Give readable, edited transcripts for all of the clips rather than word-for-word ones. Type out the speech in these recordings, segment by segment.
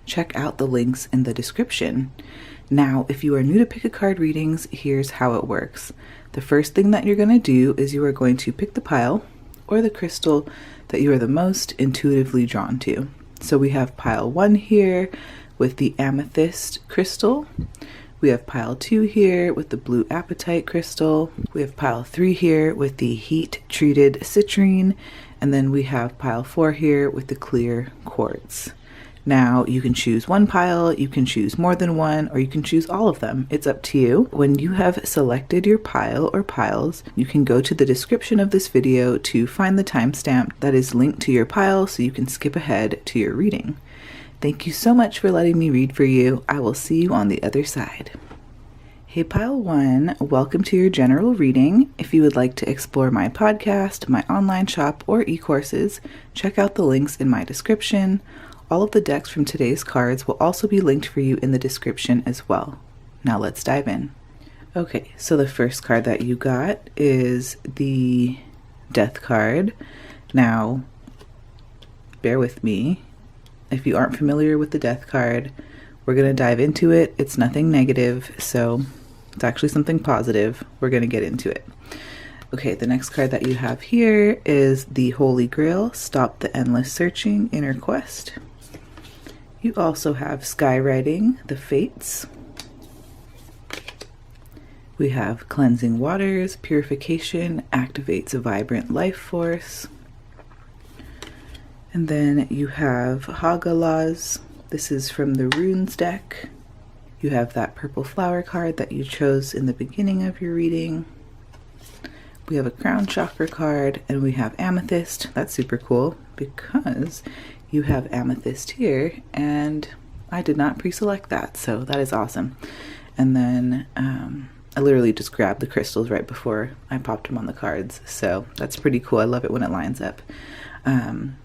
check out the links in the description. Now, if you are new to Pick a Card readings, here's how it works. The first thing that you're going to do is you are going to pick the pile or the crystal that you are the most intuitively drawn to. So we have pile 1 here with the Amethyst crystal. We have pile 2 here with the blue Apatite crystal. We have pile 3 here with the heat-treated Citrine. And then we have pile 4 here with the clear Quartz. Now, you can choose one pile, you can choose more than one, or you can choose all of them. It's up to you. When you have selected your pile or piles, you can go to the description of this video to find the timestamp that is linked to your pile so you can skip ahead to your reading. Thank you so much for letting me read for you. I will see you on the other side. Hey Pile 1, welcome to your general reading. If you would like to explore my podcast, my online shop, or e-courses, check out the links in my description. All of the decks from today's cards will also be linked for you in the description as well. Now let's dive in. Okay, so the first card that you got is the Death card. Now, bear with me. If you aren't familiar with the Death card, we're going to dive into it. It's nothing negative, so it's actually something positive. We're going to get into it. Okay, the next card that you have here is the Holy Grail, Stop the Endless Searching, Inner Quest. You also have Skywriting, the Fates. We have Cleansing Waters, Purification, Activates a Vibrant Life Force. And then you have Hagalas. This is from the Runes deck. You have that purple flower card that you chose in the beginning of your reading. We have a Crown Chakra card, and we have Amethyst. That's super cool because you have Amethyst here, and I did not pre-select that, so that is awesome. And then I literally just grabbed the crystals right before I popped them on the cards, so that's pretty cool. I love it when it lines up. And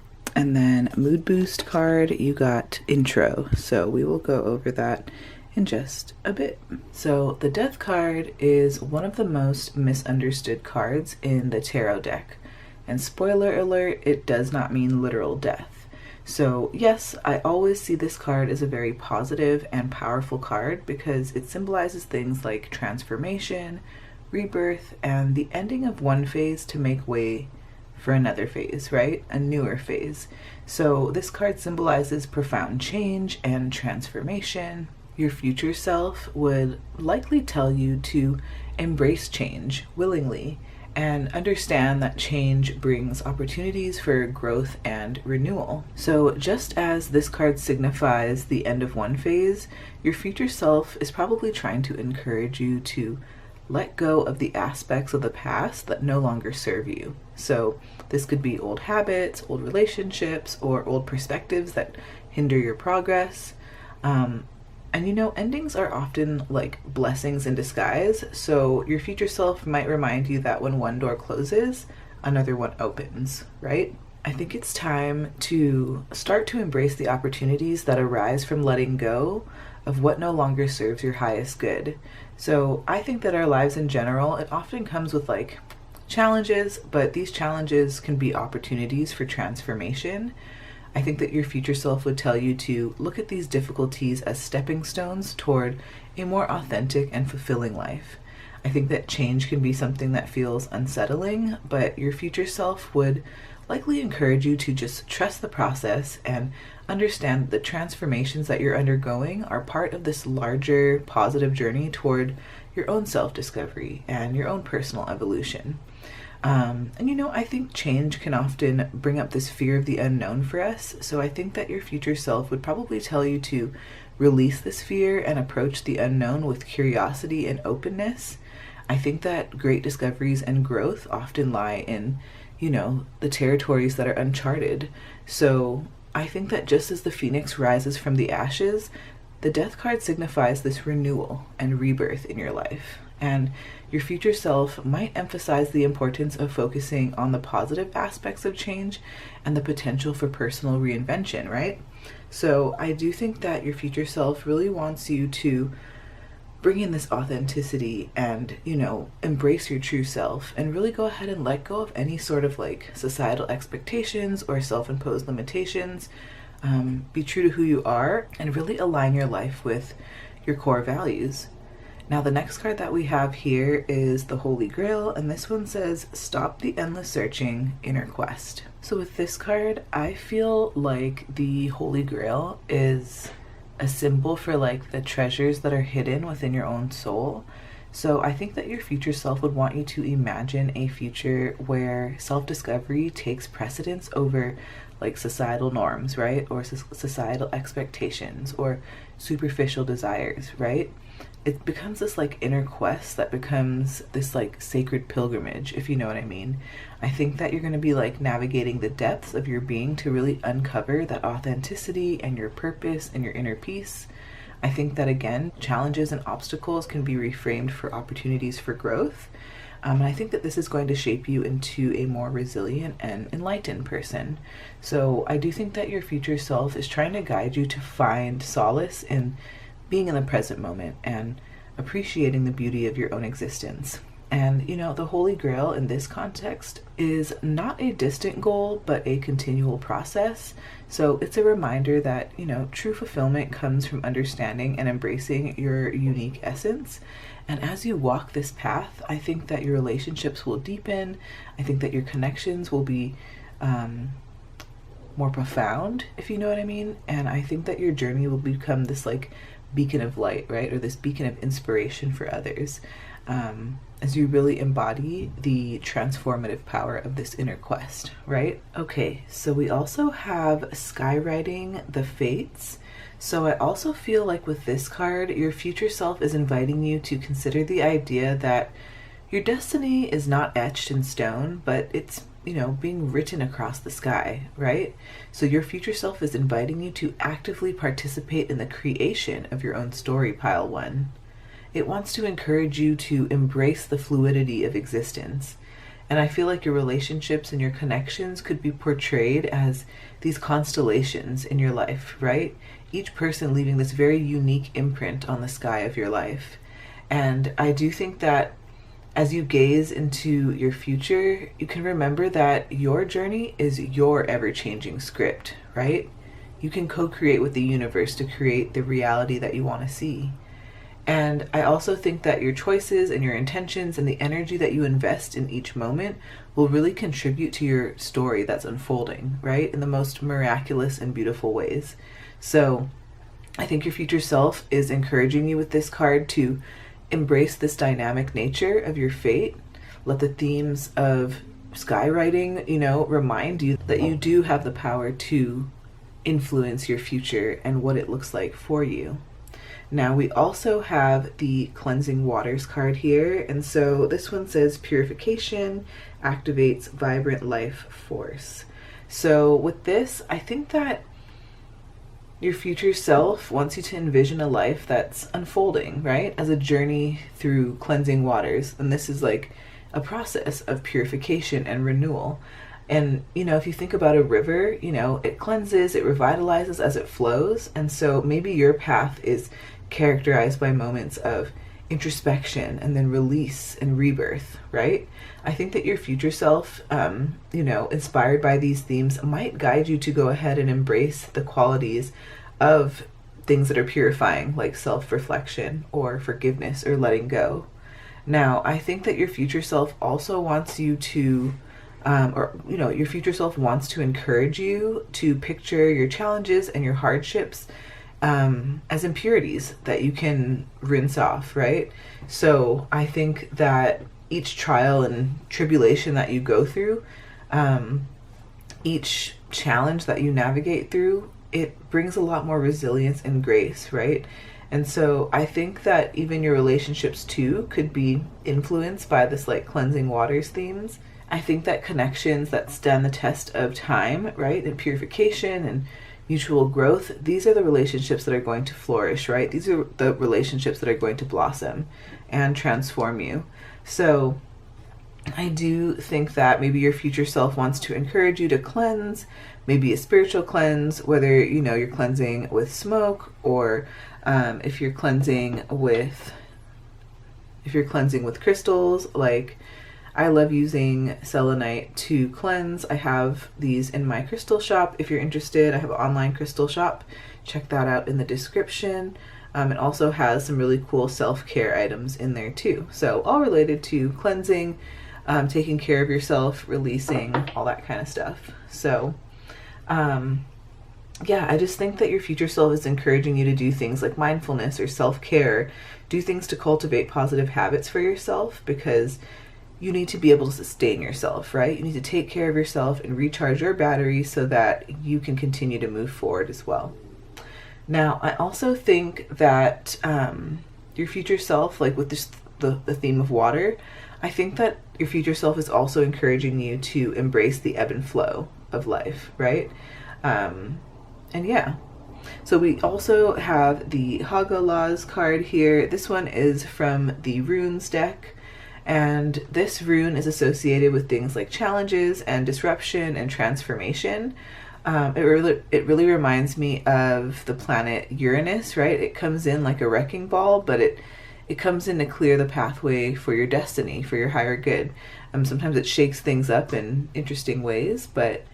then Mood Boost card, you got Intro, so we will go over that in just a bit. So the Death card is one of the most misunderstood cards in the tarot deck. And spoiler alert, it does not mean literal death. So yes, I always see this card as a very positive and powerful card because it symbolizes things like transformation, rebirth, and the ending of one phase to make way for another phase, right? A newer phase. So this card symbolizes profound change and transformation. Your future self would likely tell you to embrace change willingly and understand that change brings opportunities for growth and renewal. So just as this card signifies the end of one phase, your future self is probably trying to encourage you to let go of the aspects of the past that no longer serve you. So this could be old habits, old relationships, or old perspectives that hinder your progress. And you know, endings are often like blessings in disguise, so your future self might remind you that when one door closes, another one opens, right? I think it's time to start to embrace the opportunities that arise from letting go of what no longer serves your highest good. So I think that our lives in general, it often comes with like challenges, but these challenges can be opportunities for transformation. I think that your future self would tell you to look at these difficulties as stepping stones toward a more authentic and fulfilling life. I think that change can be something that feels unsettling, but your future self would likely encourage you to just trust the process and understand that the transformations that you're undergoing are part of this larger positive journey toward your own self-discovery and your own personal evolution. And you know, I think change can often bring up this fear of the unknown for us. So I think that your future self would probably tell you to release this fear and approach the unknown with curiosity and openness. I think that great discoveries and growth often lie in, you know, the territories that are uncharted. So I think that just as the phoenix rises from the ashes, the Death card signifies this renewal and rebirth in your life. And your future self might emphasize the importance of focusing on the positive aspects of change and the potential for personal reinvention, right? So I do think that your future self really wants you to bring in this authenticity and, you know, embrace your true self and really go ahead and let go of any sort of like societal expectations or self-imposed limitations. be true to who you are, and really align your life with your core values. Now, the next card that we have here is the Holy Grail, and this one says, stop the endless searching, inner quest. So with this card, I feel like the Holy Grail is a symbol for like the treasures that are hidden within your own soul. So I think that your future self would want you to imagine a future where self-discovery takes precedence over like societal norms, right? Or societal expectations or superficial desires, right? It becomes this like inner quest that becomes this like sacred pilgrimage, if you know what I mean. I think that you're going to be like navigating the depths of your being to really uncover that authenticity and your purpose and your inner peace. I think that again, challenges and obstacles can be reframed for opportunities for growth. And I think that this is going to shape you into a more resilient and enlightened person. So I do think that your future self is trying to guide you to find solace in being in the present moment and appreciating the beauty of your own existence. And, you know, the Holy Grail in this context is not a distant goal, but a continual process. So it's a reminder that, you know, true fulfillment comes from understanding and embracing your unique essence. And as you walk this path, I think that your relationships will deepen. I think that your connections will be more profound, if you know what I mean. And I think that your journey will become this like beacon of light, right? Or this beacon of inspiration for others. As you really embody the transformative power of this inner quest, right? Okay, so we also have skywriting the fates. So I also feel like with this card, your future self is inviting you to consider the idea that your destiny is not etched in stone, but it's, you know, being written across the sky, right? So your future self is inviting you to actively participate in the creation of your own story, pile one. It wants to encourage you to embrace the fluidity of existence. And I feel like your relationships and your connections could be portrayed as these constellations in your life, right? Each person leaving this very unique imprint on the sky of your life. And I do think that as you gaze into your future, you can remember that your journey is your ever-changing script, right? You can co-create with the universe to create the reality that you want to see. And I also think that your choices and your intentions and the energy that you invest in each moment will really contribute to your story that's unfolding, right? In the most miraculous and beautiful ways. So I think your future self is encouraging you with this card to embrace this dynamic nature of your fate. Let the themes of skywriting, you know, remind you that you do have the power to influence your future and what it looks like for you. Now we also have the Cleansing Waters card here, and so this one says purification activates vibrant life force. So with this, I think that your future self wants you to envision a life that's unfolding, right? As a journey through cleansing waters. And this is like a process of purification and renewal. And, you know, if you think about a river, you know, it cleanses, it revitalizes as it flows. And so maybe your path is characterized by moments of introspection and then release and rebirth, right? I think that your future self, you know, inspired by these themes, might guide you to go ahead and embrace the qualities of things that are purifying, like self-reflection or forgiveness or letting go. Now, I think that your future self also wants you to, your future self wants to encourage you to picture your challenges and your hardships as impurities that you can rinse off, right? So I think that each trial and tribulation that you go through, each challenge that you navigate through, it brings a lot more resilience and grace, right? And so I think that even your relationships too could be influenced by this like cleansing waters themes. I think that connections that stand the test of time, right, and purification and mutual growth, these are the relationships that are going to flourish, right? These are the relationships that are going to blossom and transform you. So I do think that maybe your future self wants to encourage you to cleanse, maybe a spiritual cleanse, whether, you know, you're cleansing with smoke or if you're cleansing with crystals. Like, I love using selenite to cleanse. I have these in my crystal shop. If you're interested, I have an online crystal shop. Check that out in the description. It also has some really cool self-care items in there too. So all related to cleansing, taking care of yourself, releasing, all that kind of stuff. So yeah, I just think that your future self is encouraging you to do things like mindfulness or self-care, do things to cultivate positive habits for yourself, because you need to be able to sustain yourself, right? You need to take care of yourself and recharge your battery so that you can continue to move forward as well. Now, I also think that your future self, like with this, the theme of water, I think that your future self is also encouraging you to embrace the ebb and flow of life, right? And yeah, so we also have the Hagalaz card here. This one is from the Runes deck, and this rune is associated with things like challenges and disruption and transformation. It really reminds me of the planet Uranus, right? It comes in like a wrecking ball, but it comes in to clear the pathway for your destiny, for your higher good. Sometimes it shakes things up in interesting ways, but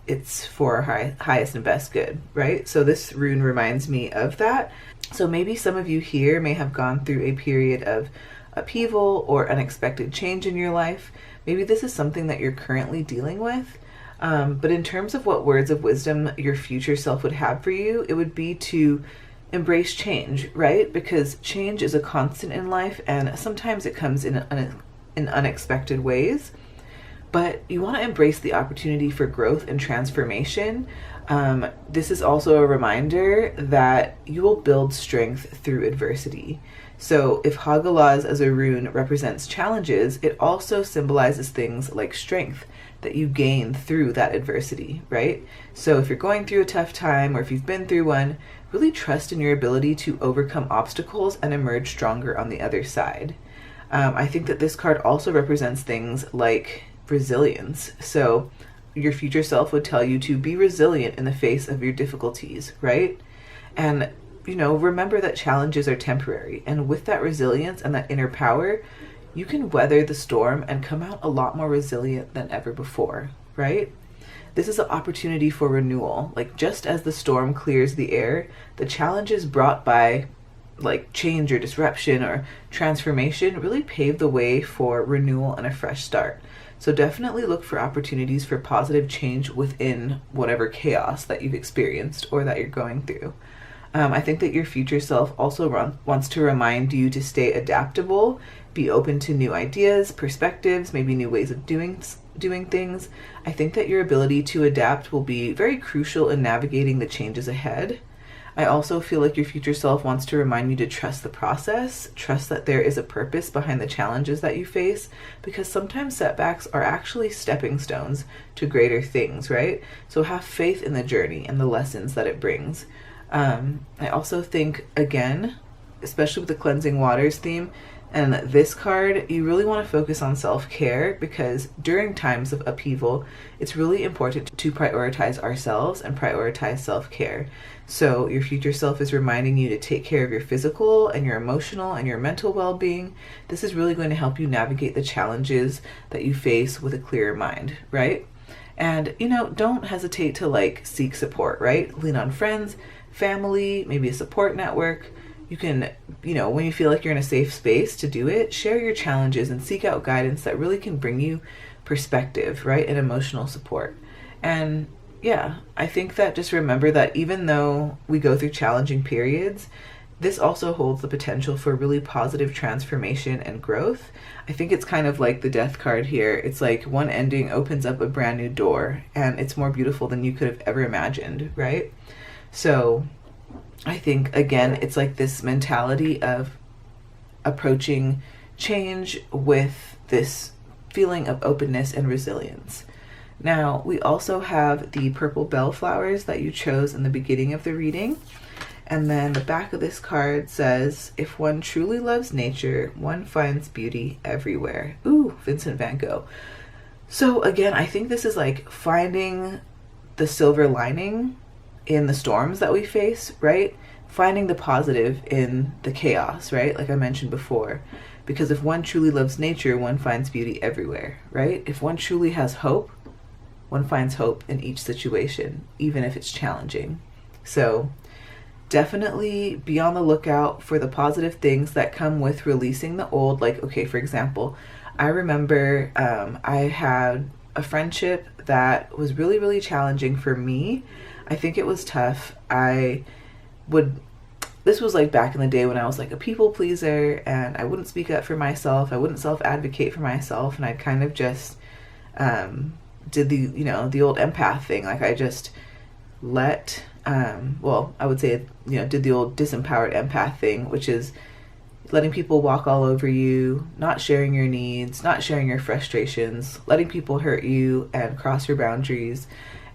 it's for our highest and best good, right? So this rune reminds me of that. So maybe some of you here may have gone through a period of upheaval or unexpected change in your life. Maybe this is something that you're currently dealing with. But in terms of what words of wisdom your future self would have for you, it would be to embrace change, right? Because change is a constant in life, and sometimes it comes in unexpected ways. But you want to embrace the opportunity for growth and transformation. This is also a reminder that you will build strength through adversity. So if Hagalaz as a rune represents challenges, it also symbolizes things like strength that you gain through that adversity, right? So if you're going through a tough time, or if you've been through one, really trust in your ability to overcome obstacles and emerge stronger on the other side. I think that this card also represents things like resilience. So your future self would tell you to be resilient in the face of your difficulties, right? And remember that challenges are temporary, and with that resilience and that inner power, you can weather the storm and come out a lot more resilient than ever before, right? This is an opportunity for renewal. Like, just as the storm clears the air, the challenges brought by like change or disruption or transformation really pave the way for renewal and a fresh start. So definitely look for opportunities for positive change within whatever chaos that you've experienced or that you're going through. I think that your future self also wants to remind you to stay adaptable, be open to new ideas, perspectives, maybe new ways of doing things. I think that your ability to adapt will be very crucial in navigating the changes ahead. I also feel like your future self wants to remind you to trust the process, trust that there is a purpose behind the challenges that you face, because sometimes setbacks are actually stepping stones to greater things, right? So have faith in the journey and the lessons that it brings. I also think, again, especially with the cleansing waters theme and this card, you really want to focus on self-care, because during times of upheaval, it's really important to prioritize ourselves and prioritize self-care. So your future self is reminding you to take care of your physical and your emotional and your mental well-being. This is really going to help you navigate the challenges that you face with a clearer mind, right? And, don't hesitate to seek support, right? Lean on friends, family, maybe a support network. You can, when you feel like you're in a safe space to do it, share your challenges and seek out guidance that really can bring you perspective, right? And emotional support. And yeah, I think that just remember that even though we go through challenging periods, this also holds the potential for really positive transformation and growth. I think it's kind of like the death card here. It's like one ending opens up a brand new door, and it's more beautiful than you could have ever imagined, right? So I think, again, it's like this mentality of approaching change with this feeling of openness and resilience. Now, we also have the purple bellflowers that you chose in the beginning of the reading. And then the back of this card says, if one truly loves nature, one finds beauty everywhere. Ooh, Vincent van Gogh. So again, I think this is like finding the silver lining in the storms that we face, right? Finding the positive in the chaos, right? Like I mentioned before. Because if one truly loves nature, one finds beauty everywhere, right? If one truly has hope, one finds hope in each situation, even if it's challenging. So definitely be on the lookout for the positive things that come with releasing the old. Like, okay, for example, I remember I had a friendship that was really, really challenging for me. I think it was tough. This was like back in the day when I was like a people pleaser, and I wouldn't speak up for myself. I wouldn't self-advocate for myself, and I'd kind of just did the old empath thing. Like I just let, I would say, did the old disempowered empath thing, which is letting people walk all over you, not sharing your needs, not sharing your frustrations, letting people hurt you and cross your boundaries.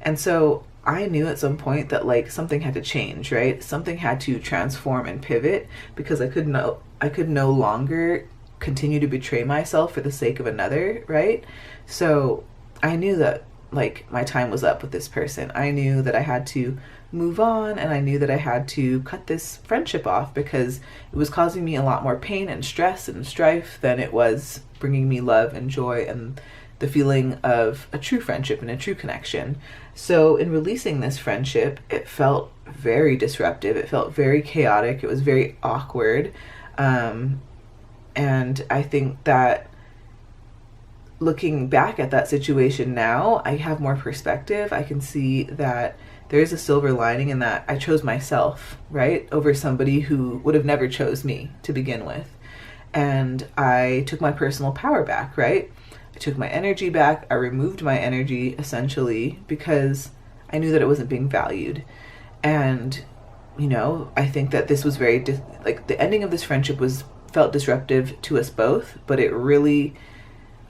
And so I knew at some point that like something had to change, right? Something had to transform and pivot, because I could no longer continue to betray myself for the sake of another, right? So I knew that like my time was up with this person. I knew that I had to move on, and I knew that I had to cut this friendship off because it was causing me a lot more pain and stress and strife than it was bringing me love and joy and the feeling of a true friendship and a true connection. So in releasing this friendship, it felt very disruptive. It felt very chaotic. It was very awkward. And I think that looking back at that situation now, I have more perspective. I can see that there is a silver lining in that I chose myself, right, over somebody who would have never chose me to begin with. And I took my personal power back, right? I took my energy back. I removed my energy essentially because I knew that it wasn't being valued. And, I think that this was very, the ending of this friendship felt disruptive to us both, but it really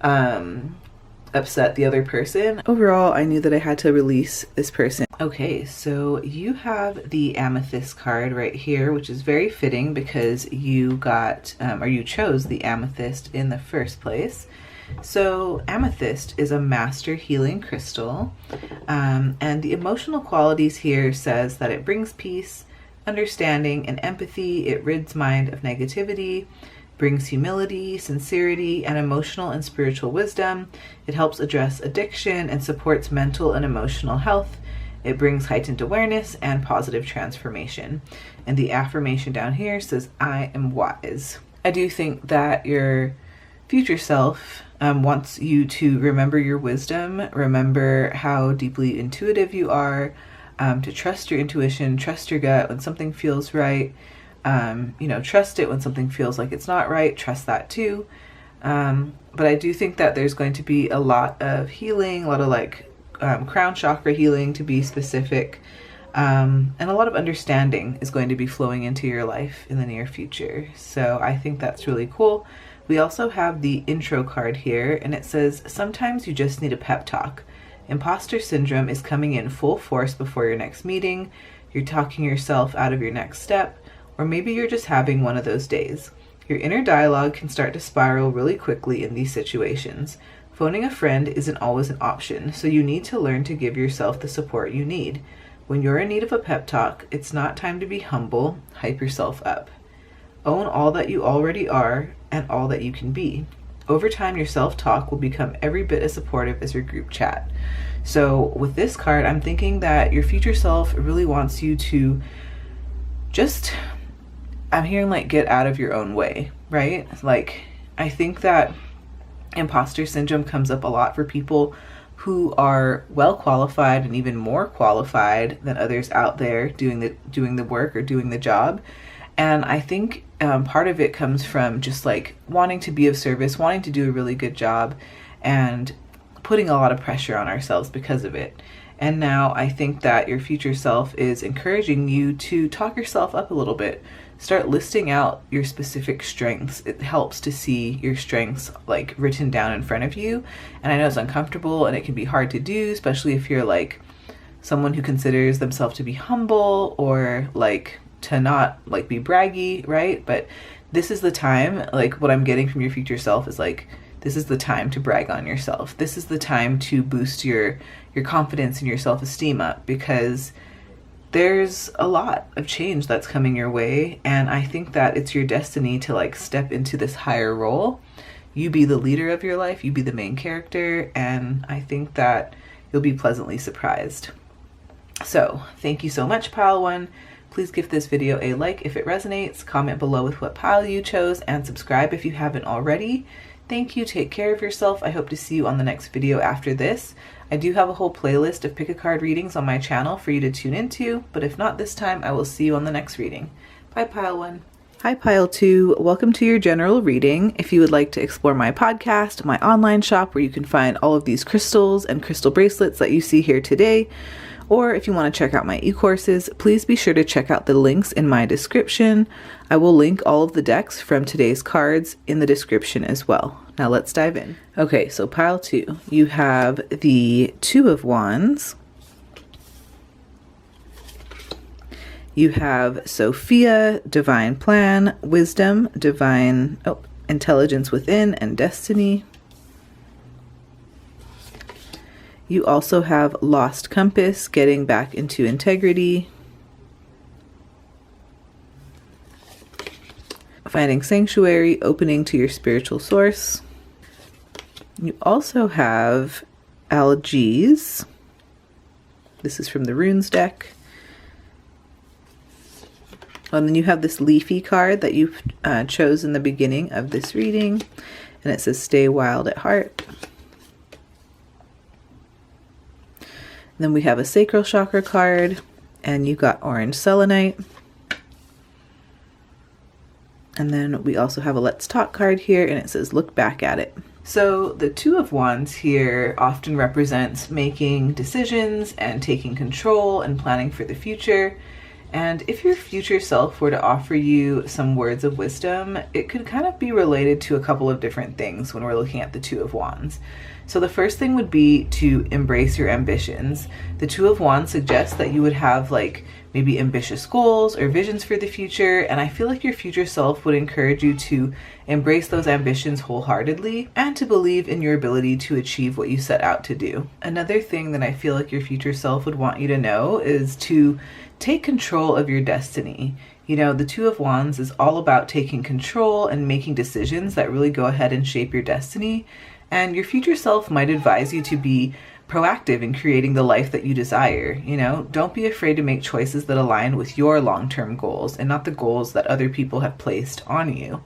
upset the other person. Overall, I knew that I had to release this person. Okay, so you have the Amethyst card right here, which is very fitting because you got, or you chose the Amethyst in the first place. So Amethyst is a master healing crystal, and the emotional qualities here says that it brings peace, understanding, and empathy. It rids mind of negativity, brings humility, sincerity, and emotional and spiritual wisdom. It helps address addiction and supports mental and emotional health. It brings heightened awareness and positive transformation. And the affirmation down here says, I am wise. I do think that your future self wants you to remember your wisdom, remember how deeply intuitive you are, to trust your intuition, trust your gut when something feels right. Trust it when something feels like it's not right, trust that too. But I do think that there's going to be a lot of healing, a lot of crown chakra healing to be specific, and a lot of understanding is going to be flowing into your life in the near future. So I think that's really cool. We also have the intro card here, and it says, sometimes you just need a pep talk. Imposter syndrome is coming in full force before your next meeting. You're talking yourself out of your next step, or maybe you're just having one of those days. Your inner dialogue can start to spiral really quickly in these situations. Phoning a friend isn't always an option, so you need to learn to give yourself the support you need. When you're in need of a pep talk, it's not time to be humble. Hype yourself up. Own all that you already are and all that you can be. Over time, your self-talk will become every bit as supportive as your group chat. So with this card, I'm thinking that your future self really wants you to just, I'm hearing get out of your own way, right? I think that imposter syndrome comes up a lot for people who are well qualified and even more qualified than others out there doing the work or doing the job. And I think part of it comes from just wanting to be of service, wanting to do a really good job, and putting a lot of pressure on ourselves because of it. And now I think that your future self is encouraging you to talk yourself up a little bit. Start listing out your specific strengths. It helps to see your strengths written down in front of you. And I know it's uncomfortable and it can be hard to do, especially if you're someone who considers themselves to be humble or to not be braggy, right? But this is the time, what I'm getting from your future self is this is the time to brag on yourself. This is the time to boost your confidence and your self-esteem up, because there's a lot of change that's coming your way, and I think that it's your destiny to like step into this higher role. You be the leader of your life, you be the main character, and I think that you'll be pleasantly surprised. So thank you so much, pile 1. Please give this video a like if it resonates, comment below with what pile you chose, and subscribe if you haven't already. Thank you, take care of yourself. I hope to see you on the next video after this. I do have a whole playlist of pick a card readings on my channel for you to tune into, but if not this time, I will see you on the next reading. Bye, pile 1. Hi, pile 2. Welcome to your general reading. If you would like to explore my podcast, my online shop where you can find all of these crystals and crystal bracelets that you see here today, or if you want to check out my e-courses, please be sure to check out the links in my description. I will link all of the decks from today's cards in the description as well. Now let's dive in. Okay, so pile 2, you have the Two of Wands. You have Sophia, Divine Plan, Wisdom, Intelligence Within, and Destiny. You also have Lost Compass, Getting Back into Integrity. Finding Sanctuary, Opening to your spiritual source. You also have Algiz. This is from the Runes deck. And then you have this leafy card that you chose in the beginning of this reading. And it says, Stay Wild at Heart. Then we have a sacral chakra card, and you got orange selenite. And then we also have a let's talk card here, and it says look back at it. So the Two of Wands here often represents making decisions and taking control and planning for the future. And if your future self were to offer you some words of wisdom, it could kind of be related to a couple of different things when we're looking at the Two of Wands. So the first thing would be to embrace your ambitions. The Two of Wands suggests that you would have like maybe ambitious goals or visions for the future, and I feel like your future self would encourage you to embrace those ambitions wholeheartedly and to believe in your ability to achieve what you set out to do. Another thing that I feel like your future self would want you to know is to take control of your destiny. You know, the Two of Wands is all about taking control and making decisions that really go ahead and shape your destiny. And your future self might advise you to be proactive in creating the life that you desire. You know, don't be afraid to make choices that align with your long-term goals and not the goals that other people have placed on you.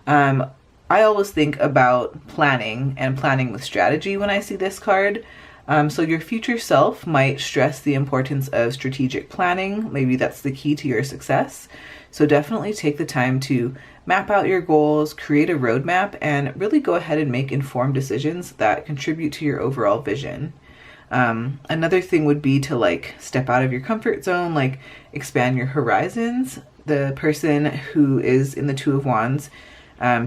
I always think about planning and planning with strategy when I see this card. So your future self might stress the importance of strategic planning. Maybe that's the key to your success. So definitely take the time to map out your goals, create a roadmap, and really go ahead and make informed decisions that contribute to your overall vision. Another thing would be to like step out of your comfort zone, like expand your horizons. The person who is in the Two of Wands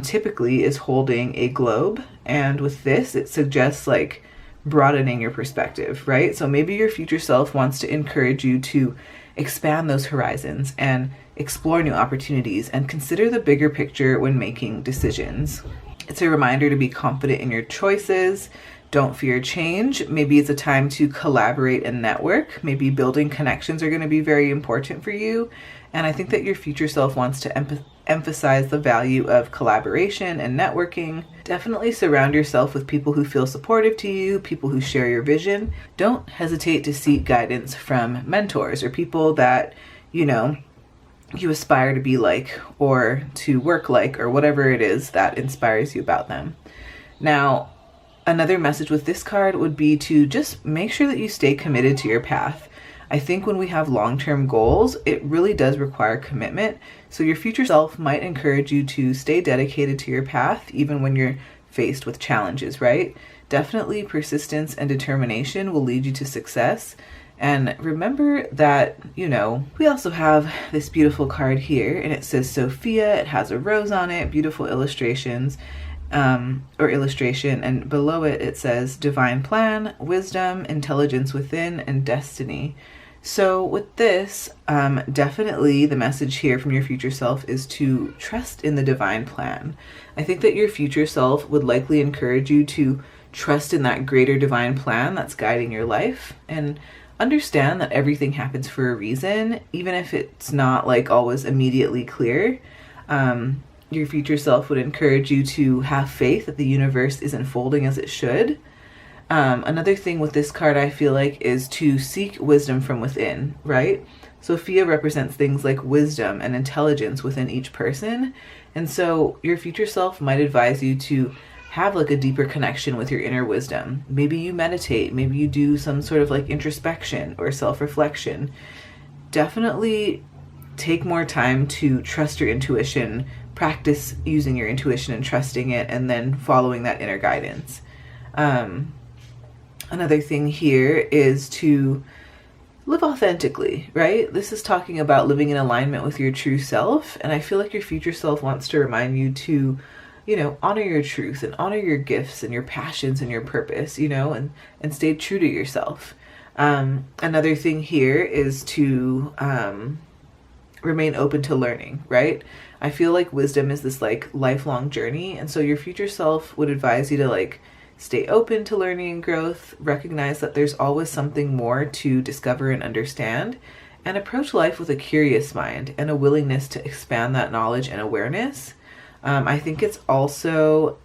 typically is holding a globe, and with this it suggests like broadening your perspective, right? So maybe your future self wants to encourage you to expand those horizons and explore new opportunities and consider the bigger picture when making decisions. It's a reminder to be confident in your choices. Don't fear change. Maybe it's a time to collaborate and network. Maybe building connections are going to be very important for you. And I think that your future self wants to emphasize the value of collaboration and networking. Definitely surround yourself with people who feel supportive to you, people who share your vision. Don't hesitate to seek guidance from mentors or people that, you know, you aspire to be like or to work like or whatever it is that inspires you about them. Now, another message with this card would be to just make sure that you stay committed to your path. I think when we have long-term goals, it really does require commitment. So your future self might encourage you to stay dedicated to your path even when you're faced with challenges, right? Definitely persistence and determination will lead you to success. And remember that, you know, we also have this beautiful card here, and it says Sophia. It has a rose on it, beautiful illustrations. Illustration, and below it it says Divine Plan, Wisdom, Intelligence Within, and Destiny. So with this, definitely the message here from your future self is to trust in the divine plan. I think that your future self would likely encourage you to trust in that greater divine plan that's guiding your life. And understand that everything happens for a reason, even if it's not like always immediately clear. Your future self would encourage you to have faith that the universe is unfolding as it should. Another thing with this card, I feel like, is to seek wisdom from within, right? Sophia represents things like wisdom and intelligence within each person. And so your future self might advise you to have like a deeper connection with your inner wisdom. Maybe you meditate, maybe you do some sort of like introspection or self-reflection. Definitely take more time to trust your intuition, practice using your intuition and trusting it, and then following that inner guidance. Another thing here is to live authentically, right? This is talking about living in alignment with your true self. And I feel like your future self wants to remind you to, you know, honor your truth and honor your gifts and your passions and your purpose, you know, and stay true to yourself. Another thing here is to remain open to learning, right? I feel like wisdom is this like lifelong journey. And so your future self would advise you to like stay open to learning and growth, recognize that there's always something more to discover and understand, and approach life with a curious mind and a willingness to expand that knowledge and awareness. I think it's also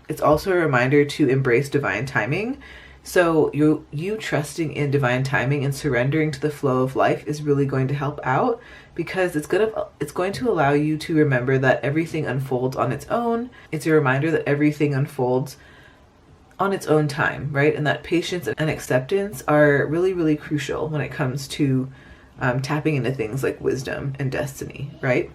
a reminder to embrace divine timing. So you trusting in divine timing and surrendering to the flow of life is really going to help out, because it's going to allow you to remember that everything unfolds on its own. It's a reminder that everything unfolds on its own time, right? And that patience and acceptance are really, really crucial when it comes to tapping into things like wisdom and destiny, right?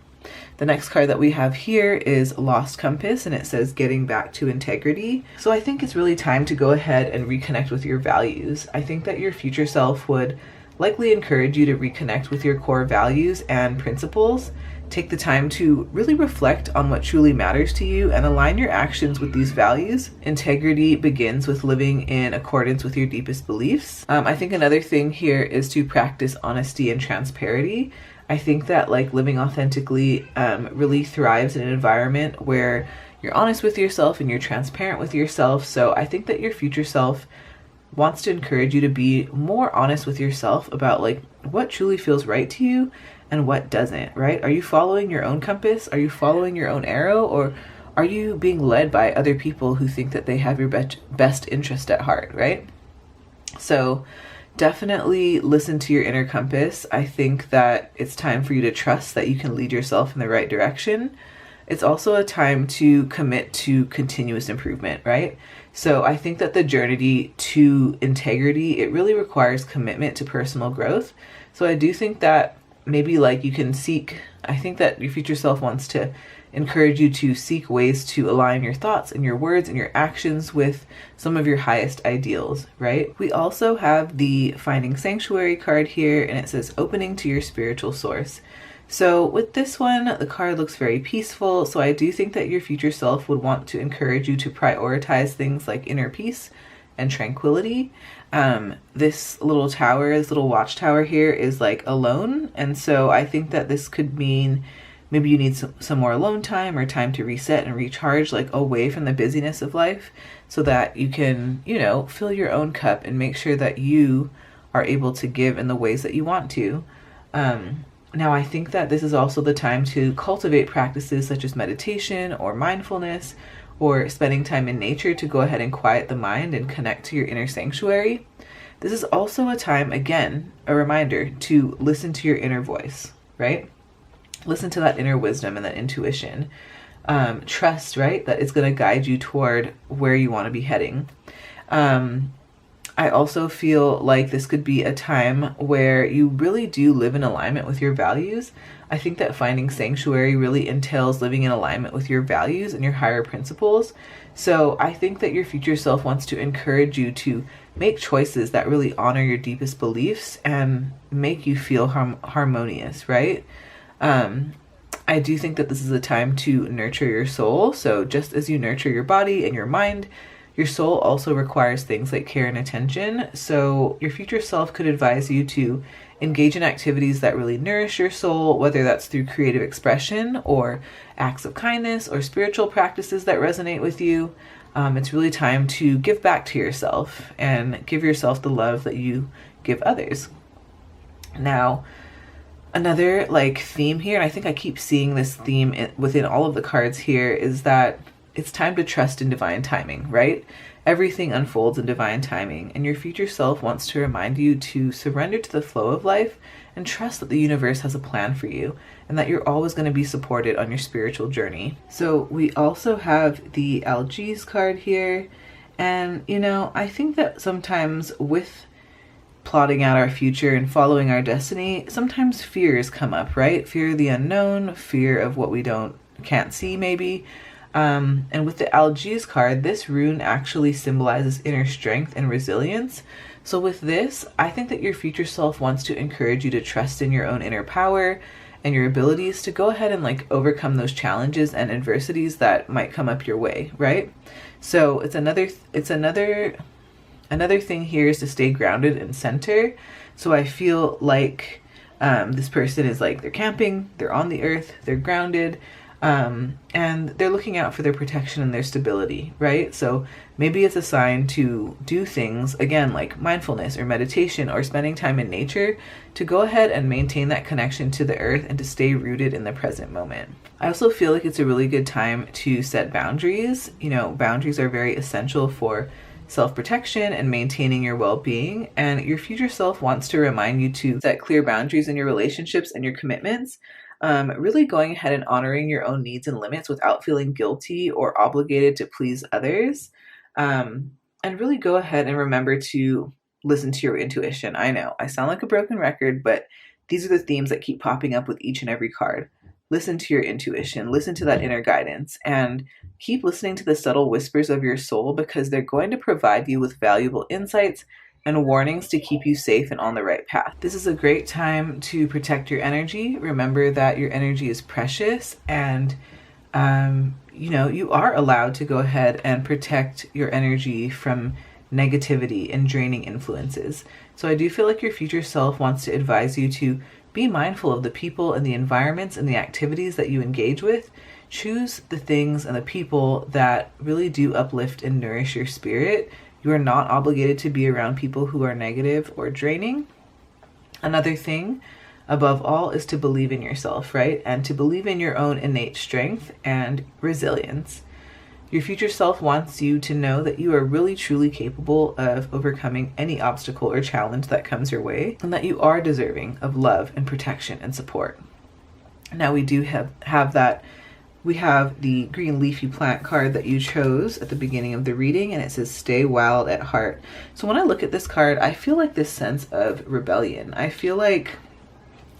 The next card that we have here is Lost Compass, and it says getting back to integrity. So I think it's really time to go ahead and reconnect with your values. I think that your future self would likely encourage you to reconnect with your core values and principles. Take the time to really reflect on what truly matters to you and align your actions with these values. Integrity begins with living in accordance with your deepest beliefs. I think another thing here is to practice honesty and transparency. I think that like living authentically really thrives in an environment where you're honest with yourself and you're transparent with yourself. So I think that your future self wants to encourage you to be more honest with yourself about like what truly feels right to you and what doesn't, right? Are you following your own compass? Are you following your own arrow? Or are you being led by other people who think that they have your best interest at heart, right? So definitely listen to your inner compass. I think that it's time for you to trust that you can lead yourself in the right direction. It's also a time to commit to continuous improvement, right? So I think that the journey to integrity, it really requires commitment to personal growth. So I do think that maybe like you can seek, I think that your future self wants to encourage you to seek ways to align your thoughts and your words and your actions with some of your highest ideals, right? We also have the Finding Sanctuary card here, and it says opening to your spiritual source. So with this one, the card looks very peaceful. So I do think that your future self would want to encourage you to prioritize things like inner peace and tranquility. This little tower, this little watchtower here is like alone. And so I think that this could mean maybe you need some more alone time or time to reset and recharge, like away from the busyness of life, so that you can, you know, fill your own cup and make sure that you are able to give in the ways that you want to. Now, I think that this is also the time to cultivate practices such as meditation or mindfulness or spending time in nature to go ahead and quiet the mind and connect to your inner sanctuary. This is also a time, again, a reminder to listen to your inner voice, right? Listen to that inner wisdom and that intuition. Trust, right, that it's going to guide you toward where you want to be heading. I also feel like this could be a time where you really do live in alignment with your values. I think that finding sanctuary really entails living in alignment with your values and your higher principles. So I think that your future self wants to encourage you to make choices that really honor your deepest beliefs and make you feel harmonious, right? I do think that this is a time to nurture your soul. So just as you nurture your body and your mind, your soul also requires things like care and attention. So your future self could advise you to engage in activities that really nourish your soul, whether that's through creative expression or acts of kindness or spiritual practices that resonate with you. It's really time to give back to yourself and give yourself the love that you give others. Now, another like theme here, and I think I keep seeing this theme within all of the cards here, is that it's time to trust in divine timing, right? Everything unfolds in divine timing, and your future self wants to remind you to surrender to the flow of life and trust that the universe has a plan for you and that you're always going to be supported on your spiritual journey. So we also have the Algiers card here, and you know, I think that sometimes with plotting out our future and following our destiny, sometimes fears come up, right? Fear of the unknown, fear of what we can't see maybe. And with the Algiers card, this rune actually symbolizes inner strength and resilience. So with this, I think that your future self wants to encourage you to trust in your own inner power and your abilities to go ahead and like overcome those challenges and adversities that might come up your way, right? So it's another thing here is to stay grounded and center. So I feel like this person is like, they're camping, they're on the earth, they're grounded, and they're looking out for their protection and their stability, right? So maybe it's a sign to do things, again, like mindfulness or meditation or spending time in nature to go ahead and maintain that connection to the earth and to stay rooted in the present moment. I also feel like it's a really good time to set boundaries. You know, boundaries are very essential for self-protection and maintaining your well-being, and your future self wants to remind you to set clear boundaries in your relationships and your commitments. Really going ahead and honoring your own needs and limits without feeling guilty or obligated to please others. And really go ahead and remember to listen to your intuition. I know I sound like a broken record, but these are the themes that keep popping up with each and every card. Listen to your intuition, listen to that inner guidance, and keep listening to the subtle whispers of your soul, because they're going to provide you with valuable insights and warnings to keep you safe and on the right path. This is a great time to protect your energy. Remember that your energy is precious, and you know, you are allowed to go ahead and protect your energy from negativity and draining influences. So I do feel like your future self wants to advise you to be mindful of the people and the environments and the activities that you engage with. Choose the things and the people that really do uplift and nourish your spirit. You are not obligated to be around people who are negative or draining. Another thing, above all, is to believe in yourself, right? And to believe in your own innate strength and resilience. Your future self wants you to know that you are really truly capable of overcoming any obstacle or challenge that comes your way, and that you are deserving of love and protection and support. Now we do have that. We have the green leafy plant card that you chose at the beginning of the reading, and it says stay wild at heart. So when I look at this card, I feel like this sense of rebellion. I feel like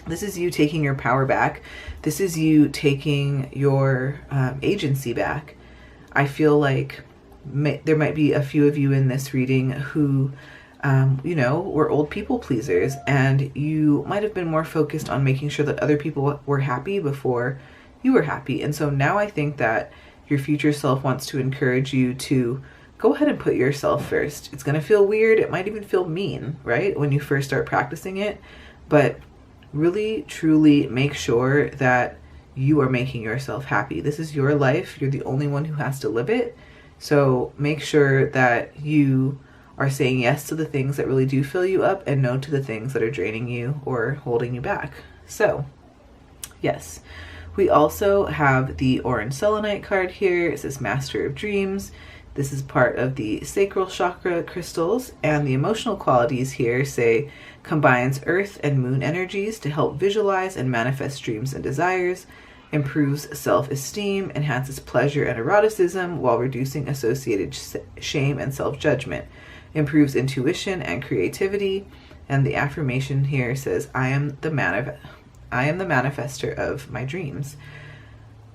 this is you taking your power back. This is you taking your agency back. I feel like there might be a few of you in this reading who, you know, were old people pleasers, and you might have been more focused on making sure that other people were happy before you were happy. And so now I think that your future self wants to encourage you to go ahead and put yourself first. It's going to feel weird. It might even feel mean, right, when you first start practicing it. But really, truly make sure that you are making yourself happy. This is your life. You're the only one who has to live it. So make sure that you are saying yes to the things that really do fill you up and no to the things that are draining you or holding you back. So, yes. We also have the orange selenite card here. It says Master of Dreams. This is part of the sacral chakra crystals, and the emotional qualities here say combines earth and moon energies to help visualize and manifest dreams and desires, improves self-esteem, enhances pleasure and eroticism while reducing associated shame and self-judgment, improves intuition and creativity. And the affirmation here says, I am the manifester of my dreams.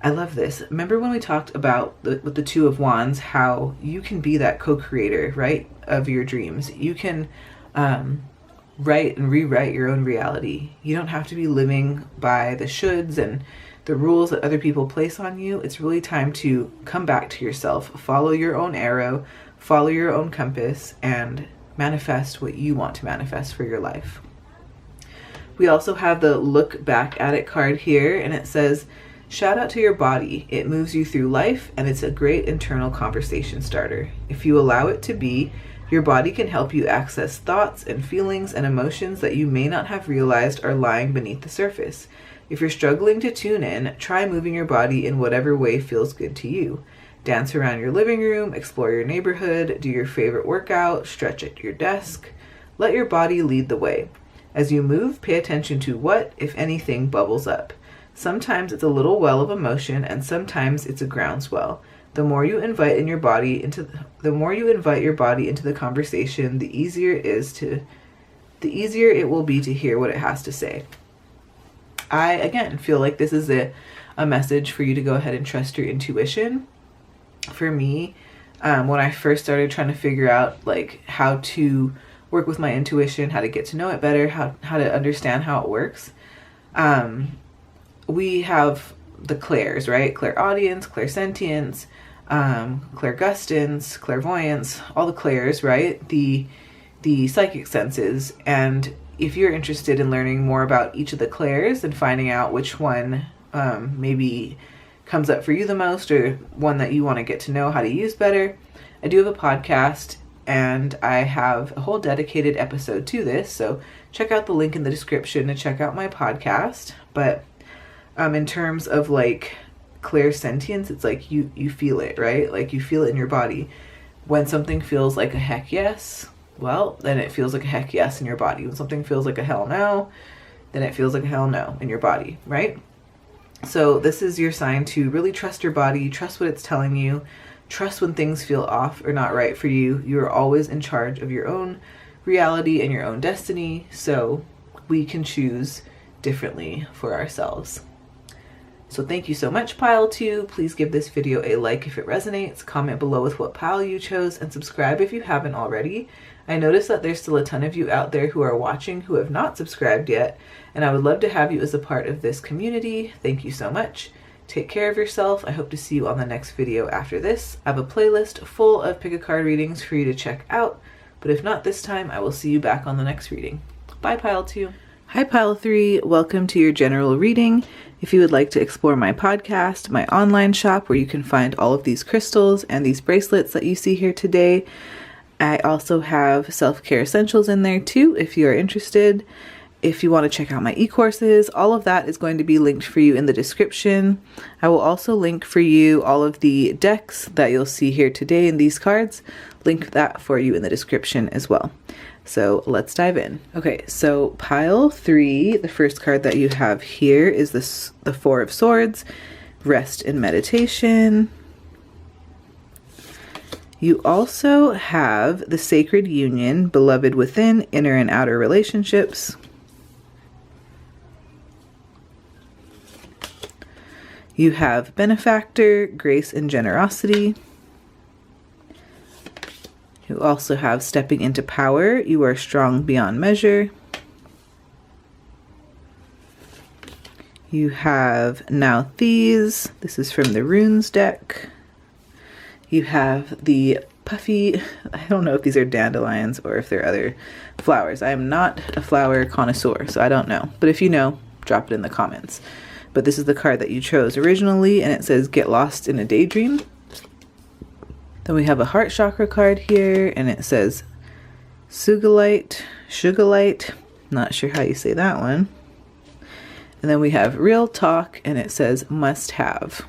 I love this. Remember when we talked about with the Two of Wands, how you can be that co-creator, right, of your dreams. You can write and rewrite your own reality. You don't have to be living by the shoulds and the rules that other people place on you. It's really time to come back to yourself, follow your own arrow, follow your own compass, and manifest what you want to manifest for your life. We also have the look back at it card here, and it says, shout out to your body. It moves you through life, and it's a great internal conversation starter. If you allow it to be, Your body can help you access thoughts and feelings and emotions that you may not have realized are lying beneath the surface. If you're struggling to tune in, try moving your body in whatever way feels good to you. Dance around your living room, explore your neighborhood, do your favorite workout, stretch at your desk. Let your body lead the way. As you move, pay attention to what, if anything, bubbles up. Sometimes it's a little well of emotion, and sometimes it's a groundswell. The more you invite your body into the conversation, the easier it will be to hear what it has to say. I, again, feel like this is a message for you to go ahead and trust your intuition. For me, when I first started trying to figure out like how to work with my intuition, how to get to know it better, how to understand how it works, we have the clairs, right? Clairaudience, clairsentience, clairgustance, clairvoyance, all the clairs, right? The psychic senses. And if you're interested in learning more about each of the clairs and finding out which one maybe comes up for you the most, or one that you want to get to know how to use better, I do have a podcast, and I have a whole dedicated episode to this, so check out the link in the description to check out my podcast. But in terms of like clairsentience, it's like you feel it, right? Like you feel it in your body. When something feels like a heck yes, well, then it feels like a heck yes in your body. When something feels like a hell no, then it feels like a hell no in your body, right? So this is your sign to really trust your body, trust what it's telling you, trust when things feel off or not right for you. You are always in charge of your own reality and your own destiny, so we can choose differently for ourselves. So thank you so much, Pile 2. Please give this video a like if it resonates, comment below with what pile you chose, and subscribe if you haven't already. I noticed that there's still a ton of you out there who are watching who have not subscribed yet, and I would love to have you as a part of this community. Thank you so much. Take care of yourself. I hope to see you on the next video after this. I have a playlist full of pick a card readings for you to check out, but if not this time, I will see you back on the next reading. Bye, Pile 2. Hi, Pile 3. Welcome to your general reading. If you would like to explore my podcast, my online shop where you can find all of these crystals and these bracelets that you see here today, I also have self-care essentials in there too if you are interested. If you want to check out my e-courses, all of that is going to be linked for you in the description. I will also link for you all of the decks that you'll see here today in these cards. Link that for you in the description as well. So let's dive in. Okay, so Pile 3, the first card that you have here is the Four of Swords, Rest and Meditation. You also have the Sacred Union, Beloved Within, Inner and Outer Relationships. You have Benefactor, Grace and Generosity. You also have Stepping into Power, You Are Strong Beyond Measure. You have Now These, this is from the Runes deck. You have the puffy, I don't know if these are dandelions or if they're other flowers. I am not a flower connoisseur, so I don't know. But if you know, drop it in the comments. But this is the card that you chose originally, and it says Get Lost in a Daydream. Then we have a heart chakra card here, and it says Sugalite, not sure how you say that one. And then we have Real Talk, and it says Must Have.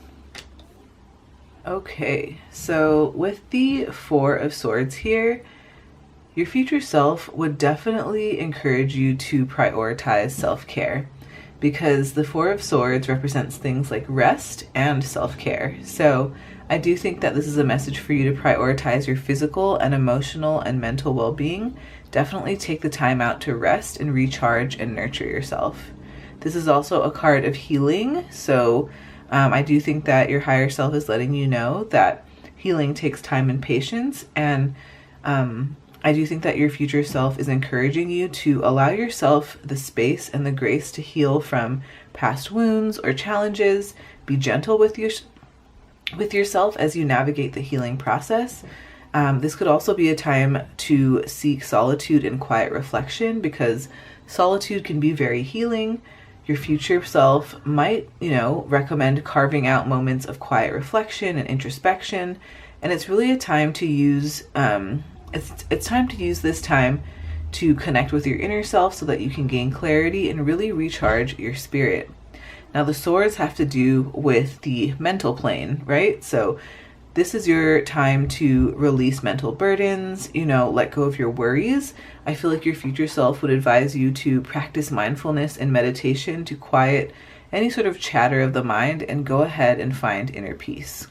Okay, so with the Four of Swords here, your future self would definitely encourage you to prioritize self-care, because the Four of Swords represents things like rest and self-care. So I do think that this is a message for you to prioritize your physical and emotional and mental well-being. Definitely take the time out to rest and recharge and nurture yourself. This is also a card of healing, so I do think that your higher self is letting you know that healing takes time and patience, and I do think that your future self is encouraging you to allow yourself the space and the grace to heal from past wounds or challenges. Be gentle with yourself as you navigate the healing process. This could also be a time to seek solitude and quiet reflection, because solitude can be very healing. Your future self might, recommend carving out moments of quiet reflection and introspection. And it's really a time to use It's time to use this time to connect with your inner self so that you can gain clarity and really recharge your spirit. Now the swords have to do with the mental plane, right? So this is your time to release mental burdens, let go of your worries. I feel like your future self would advise you to practice mindfulness and meditation to quiet any sort of chatter of the mind and go ahead and find inner peace.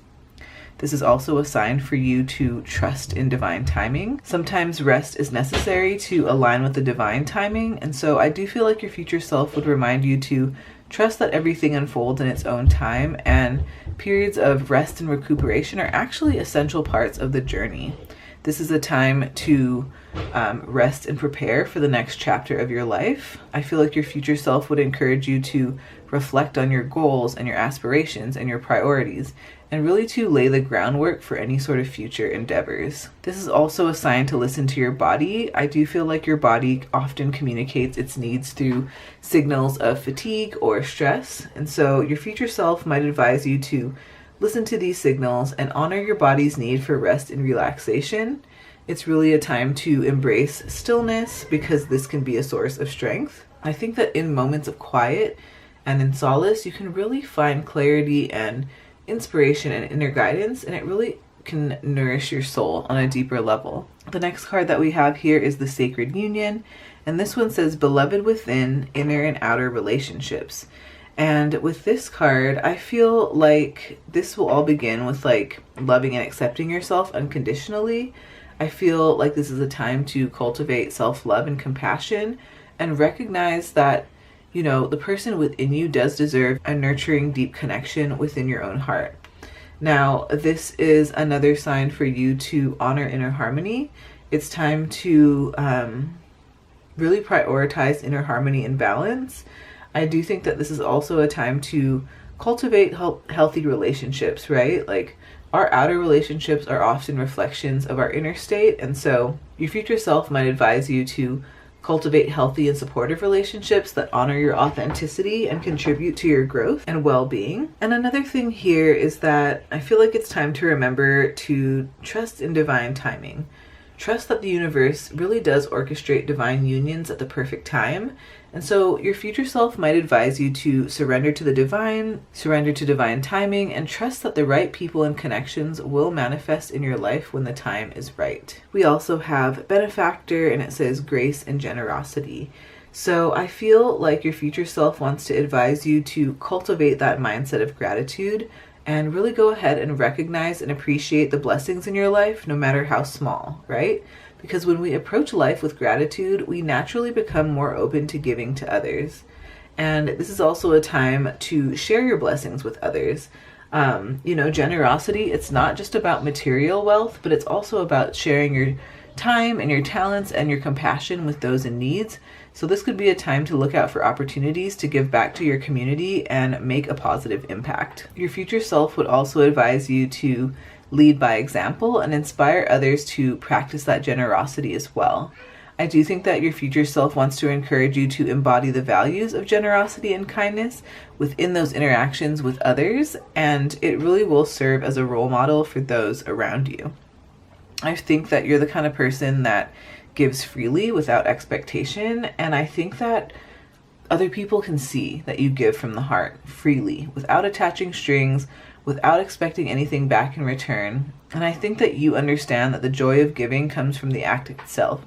This is also a sign for you to trust in divine timing. Sometimes rest is necessary to align with the divine timing, and so I do feel like your future self would remind you to trust that everything unfolds in its own time, and periods of rest and recuperation are actually essential parts of the journey. This is a time to rest and prepare for the next chapter of your life. I feel like your future self would encourage you to reflect on your goals and your aspirations and your priorities, and really to lay the groundwork for any sort of future endeavors. This is also a sign to listen to your body. I do feel like your body often communicates its needs through signals of fatigue or stress, and so your future self might advise you to listen to these signals and honor your body's need for rest and relaxation. It's really a time to embrace stillness because this can be a source of strength. I think that in moments of quiet and in solace, you can really find clarity and inspiration and inner guidance, and it really can nourish your soul on a deeper level. The next card that we have here is the Sacred Union, and this one says, Beloved within, inner and outer relationships. And with this card, I feel like this will all begin with loving and accepting yourself unconditionally. I feel like this is a time to cultivate self-love and compassion and recognize that the person within you does deserve a nurturing, deep connection within your own heart. Now, this is another sign for you to honor inner harmony. It's time to really prioritize inner harmony and balance. I do think that this is also a time to cultivate healthy relationships, right? Like, our outer relationships are often reflections of our inner state, and so your future self might advise you to cultivate healthy and supportive relationships that honor your authenticity and contribute to your growth and well-being. And another thing here is that I feel like it's time to remember to trust in divine timing. Trust that the universe really does orchestrate divine unions at the perfect time. And so your future self might advise you to surrender to the divine, surrender to divine timing, and trust that the right people and connections will manifest in your life when the time is right. We also have Benefactor, and it says grace and generosity. So I feel like your future self wants to advise you to cultivate that mindset of gratitude and really go ahead and recognize and appreciate the blessings in your life, no matter how small, right? Because when we approach life with gratitude, we naturally become more open to giving to others. And this is also a time to share your blessings with others. Generosity, it's not just about material wealth, but it's also about sharing your time and your talents and your compassion with those in need. So this could be a time to look out for opportunities to give back to your community and make a positive impact. Your future self would also advise you to lead by example and inspire others to practice that generosity as well. I do think that your future self wants to encourage you to embody the values of generosity and kindness within those interactions with others, and it really will serve as a role model for those around you. I think that you're the kind of person that gives freely without expectation, and I think that other people can see that you give from the heart freely without attaching strings, without expecting anything back in return. And I think that you understand that the joy of giving comes from the act itself,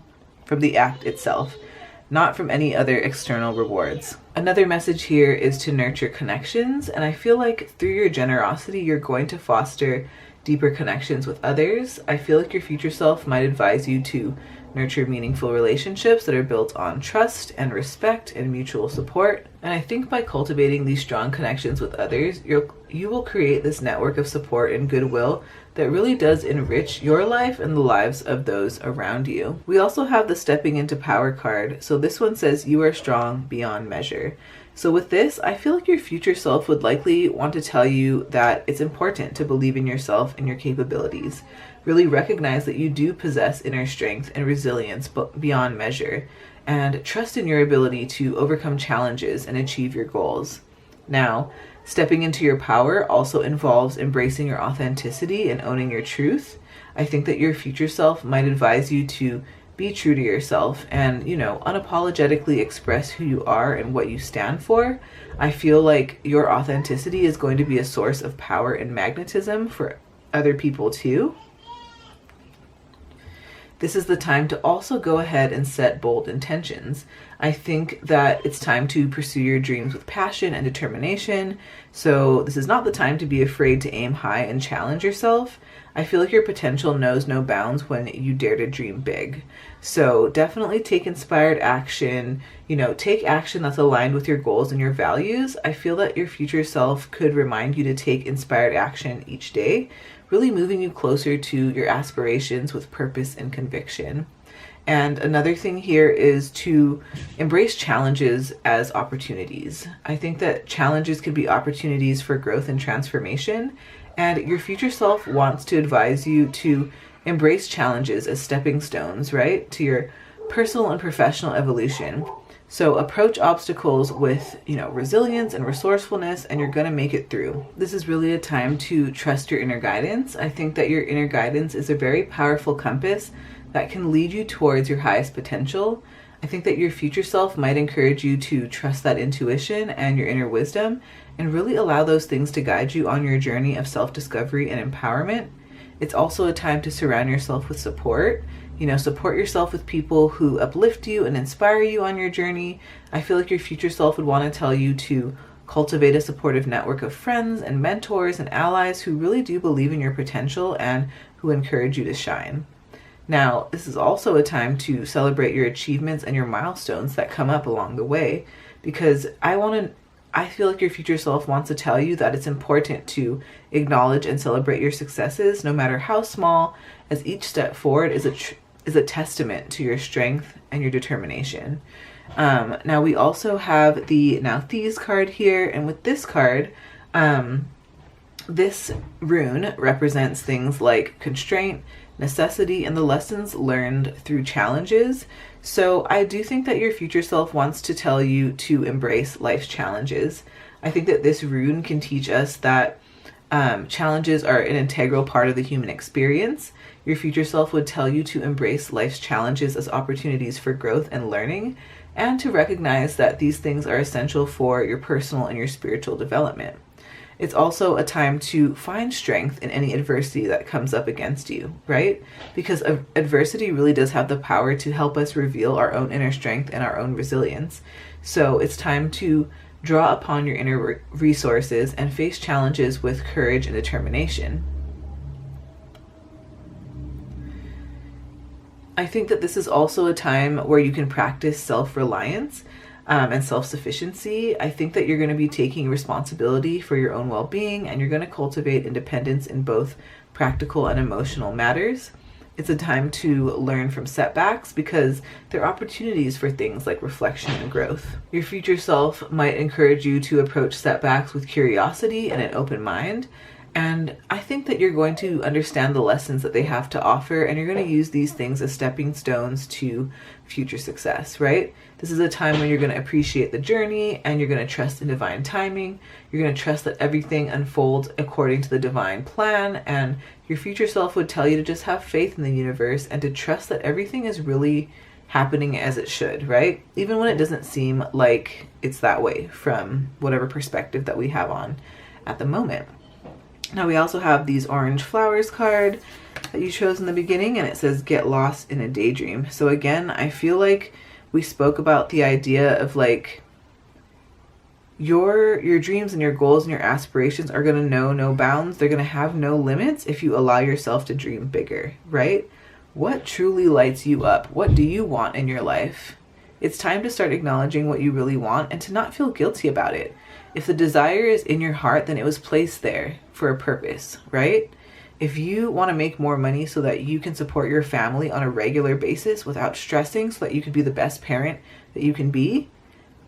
not from any other external rewards. Another message here is to nurture connections, and I feel like through your generosity, you're going to foster deeper connections with others. I feel like your future self might advise you to nurture meaningful relationships that are built on trust and respect and mutual support. And I think by cultivating these strong connections with others, you will create this network of support and goodwill that really does enrich your life and the lives of those around you. We also have the Stepping into Power card. So this one says, you are strong beyond measure. So with this, I feel like your future self would likely want to tell you that it's important to believe in yourself and your capabilities. Really recognize that you do possess inner strength and resilience beyond measure, and trust in your ability to overcome challenges and achieve your goals. Now, stepping into your power also involves embracing your authenticity and owning your truth. I think that your future self might advise you to be true to yourself and, you know, unapologetically express who you are and what you stand for. I feel like your authenticity is going to be a source of power and magnetism for other people too. This is the time to also go ahead and set bold intentions. I think that it's time to pursue your dreams with passion and determination. So this is not the time to be afraid to aim high and challenge yourself. I feel like your potential knows no bounds when you dare to dream big. So definitely take inspired action, you know, take action that's aligned with your goals and your values. I feel that your future self could remind you to take inspired action each day, really moving you closer to your aspirations with purpose and conviction. And another thing here is to embrace challenges as opportunities. I think that challenges can be opportunities for growth and transformation. And your future self wants to advise you to embrace challenges as stepping stones, right, to your personal and professional evolution. So approach obstacles with, you know, resilience and resourcefulness, and you're going to make it through. This is really a time to trust your inner guidance. I think that your inner guidance is a very powerful compass that can lead you towards your highest potential. I think that your future self might encourage you to trust that intuition and your inner wisdom and really allow those things to guide you on your journey of self-discovery and empowerment. It's also a time to surround yourself with support. You know, support yourself with people who uplift you and inspire you on your journey. I feel like your future self would want to tell you to cultivate a supportive network of friends and mentors and allies who really do believe in your potential and who encourage you to shine. Now, this is also a time to celebrate your achievements and your milestones that come up along the way, because I feel like your future self wants to tell you that it's important to acknowledge and celebrate your successes, no matter how small, as each step forward is a testament to your strength and your determination. Now we also have the Now These card here, and with this card, this rune represents things like constraint, necessity, and the lessons learned through challenges. So I do think that your future self wants to tell you to embrace life's challenges. I think that this rune can teach us that challenges are an integral part of the human experience. Your future self would tell you to embrace life's challenges as opportunities for growth and learning, and to recognize that these things are essential for your personal and your spiritual development. It's also a time to find strength in any adversity that comes up against you, right? Because adversity really does have the power to help us reveal our own inner strength and our own resilience. So it's time to draw upon your inner resources and face challenges with courage and determination. I think that this is also a time where you can practice self-reliance and self-sufficiency. I think that you're going to be taking responsibility for your own well-being, and you're going to cultivate independence in both practical and emotional matters. It's a time to learn from setbacks because they're opportunities for things like reflection and growth. Your future self might encourage you to approach setbacks with curiosity and an open mind. And I think that you're going to understand the lessons that they have to offer, and you're going to use these things as stepping stones to future success, right? This is a time when you're going to appreciate the journey, and you're going to trust in divine timing. You're going to trust that everything unfolds according to the divine plan, and your future self would tell you to just have faith in the universe and to trust that everything is really happening as it should, right? Even when it doesn't seem like it's that way from whatever perspective that we have on at the moment. Now we also have these orange flowers card that you chose in the beginning, and it says get lost in a daydream. So again, I feel like we spoke about the idea of like your dreams and your goals and your aspirations are going to know no bounds. They're going to have no limits if you allow yourself to dream bigger, right? What truly lights you up? What do you want in your life? It's time to start acknowledging what you really want and to not feel guilty about it. If the desire is in your heart, then it was placed there for a purpose, right? If you want to make more money so that you can support your family on a regular basis without stressing so that you can be the best parent that you can be,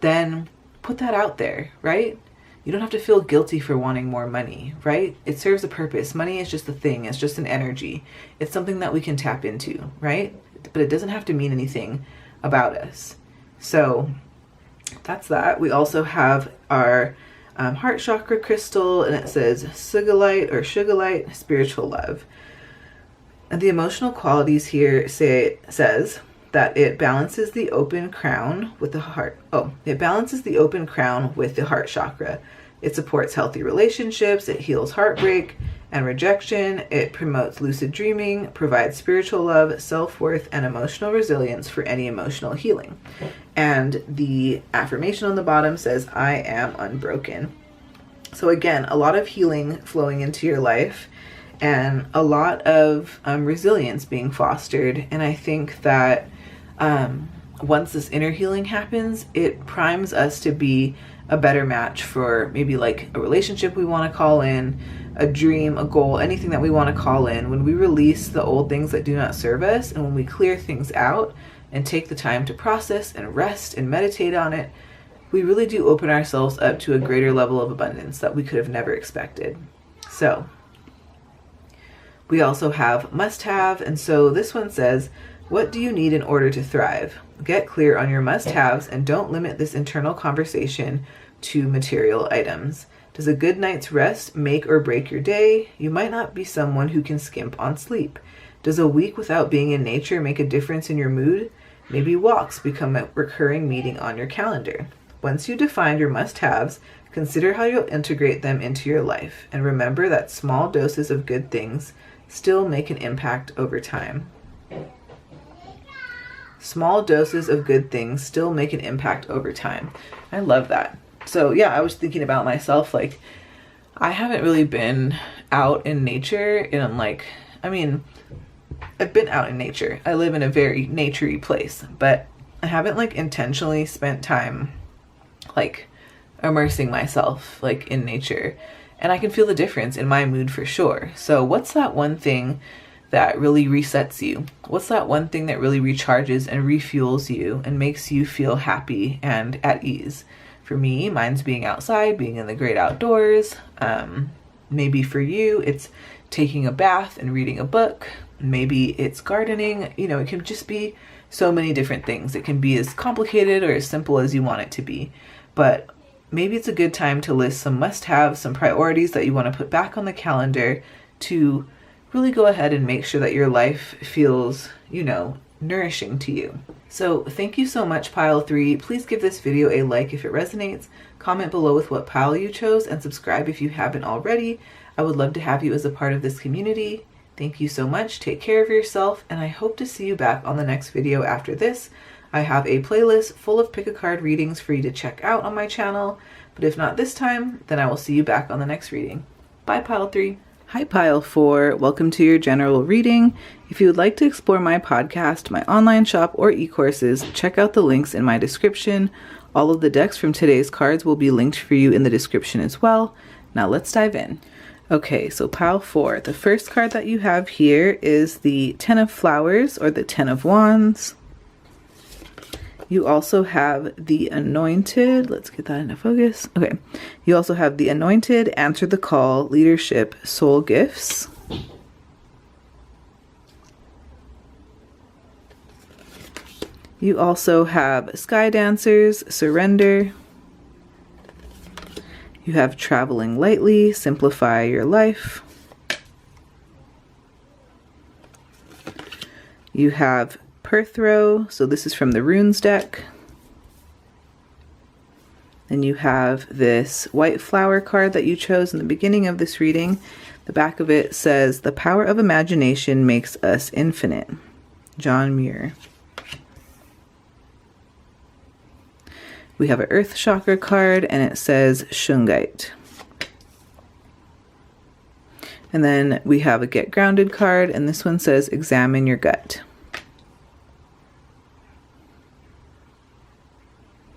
then put that out there, right? You don't have to feel guilty for wanting more money, right? It serves a purpose. Money is just a thing. It's just an energy. It's something that we can tap into, right? But it doesn't have to mean anything about us. So that's that. We also have our heart chakra crystal, and it says sugalite, spiritual love. And the emotional qualities here says that it balances the open crown with the heart. It balances the open crown with the heart chakra. It supports healthy relationships. It heals heartbreak and rejection. It promotes lucid dreaming, provides spiritual love, self-worth, and emotional resilience for any emotional healing. And the affirmation on the bottom says, I am unbroken. So again, a lot of healing flowing into your life and a lot of resilience being fostered. And I think that once this inner healing happens, it primes us to be a better match for maybe like a relationship we want to call in, a dream, a goal, anything that we want to call in. When we release the old things that do not serve us, and when we clear things out and take the time to process and rest and meditate on it, we really do open ourselves up to a greater level of abundance that we could have never expected. So we also have must-have, and so this one says, what do you need in order to thrive? Get clear on your must-haves and don't limit this internal conversation to material items. Does a good night's rest make or break your day? You might not be someone who can skimp on sleep. Does a week without being in nature make a difference in your mood? Maybe walks become a recurring meeting on your calendar. Once you define your must-haves, consider how you'll integrate them into your life, and remember that small doses of good things still make an impact over time. Small doses of good things still make an impact over time. I love that. So yeah, I was thinking about myself, like, I haven't really been out in nature in I've been out in nature. I live in a very naturey place, but I haven't like intentionally spent time like immersing myself like in nature. And I can feel the difference in my mood for sure. So what's that one thing that really resets you? What's that one thing that really recharges and refuels you and makes you feel happy and at ease? For me, mine's being outside, being in the great outdoors. Maybe for you, it's taking a bath and reading a book. Maybe it's gardening. You know, it can just be so many different things. It can be as complicated or as simple as you want it to be. But maybe it's a good time to list some must-haves, some priorities that you want to put back on the calendar to really go ahead and make sure that your life feels, nourishing to you. So thank you so much, Pile 3. Please give this video a like if it resonates, comment below with what pile you chose, and subscribe if you haven't already. I would love to have you as a part of this community. Thank you so much. Take care of yourself, and I hope to see you back on the next video after this. I have a playlist full of pick a card readings for you to check out on my channel, but if not this time, then I will see you back on the next reading. Bye, Pile 3. Hi, Pile 4. Welcome to your general reading. If you would like to explore my podcast, my online shop, or e-courses, check out the links in my description. All of the decks from today's cards will be linked for you in the description as well. Now let's dive in. Okay, so Pile 4. The first card that you have here is the Ten of Flowers, or the Ten of Wands. You also have the Anointed. Let's get that into focus. Okay. You also have the Anointed, Answer the Call, Leadership, Soul Gifts. You also have Sky Dancers, Surrender. You have Traveling Lightly, Simplify Your Life. You have Perthrow, so this is from the Runes deck. Then you have this white flower card that you chose in the beginning of this reading. The back of it says, The power of imagination makes us infinite. John Muir. We have an Earth Chakra card, and it says Shungite. And then we have a Get Grounded card, and this one says Examine Your Gut.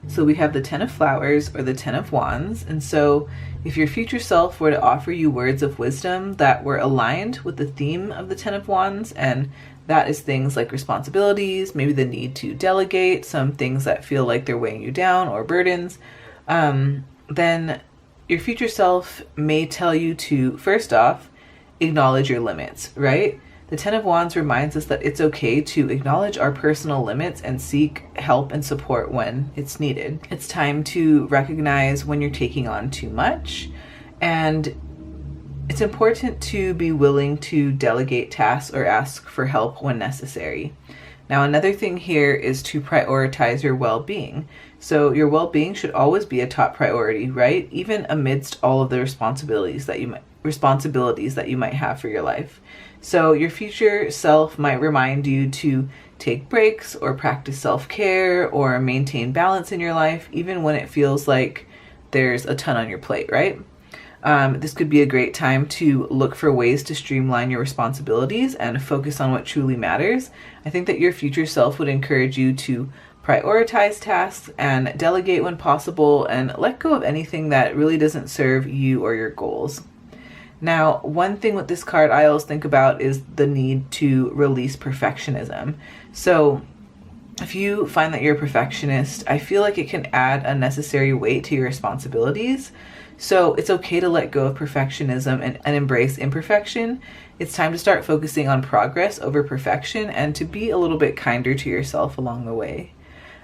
So we have the Ten of Flowers, or the Ten of Wands. And so if your future self were to offer you words of wisdom that were aligned with the theme of the Ten of Wands, and that is things like responsibilities, maybe the need to delegate, some things that feel like they're weighing you down, or burdens, then your future self may tell you to, first off, acknowledge your limits, right? The Ten of Wands reminds us that it's okay to acknowledge our personal limits and seek help and support when it's needed. It's time to recognize when you're taking on too much, and it's important to be willing to delegate tasks or ask for help when necessary. Now, another thing here is to prioritize your well-being. So your well-being should always be a top priority, right? Even amidst all of the responsibilities that you might have for your life. So your future self might remind you to take breaks or practice self-care or maintain balance in your life, even when it feels like there's a ton on your plate, right? This could be a great time to look for ways to streamline your responsibilities and focus on what truly matters. I think that your future self would encourage you to prioritize tasks and delegate when possible and let go of anything that really doesn't serve you or your goals. Now, one thing with this card I always think about is the need to release perfectionism. So if you find that you're a perfectionist, I feel like it can add unnecessary weight to your responsibilities. So it's okay to let go of perfectionism and embrace imperfection. It's time to start focusing on progress over perfection and to be a little bit kinder to yourself along the way.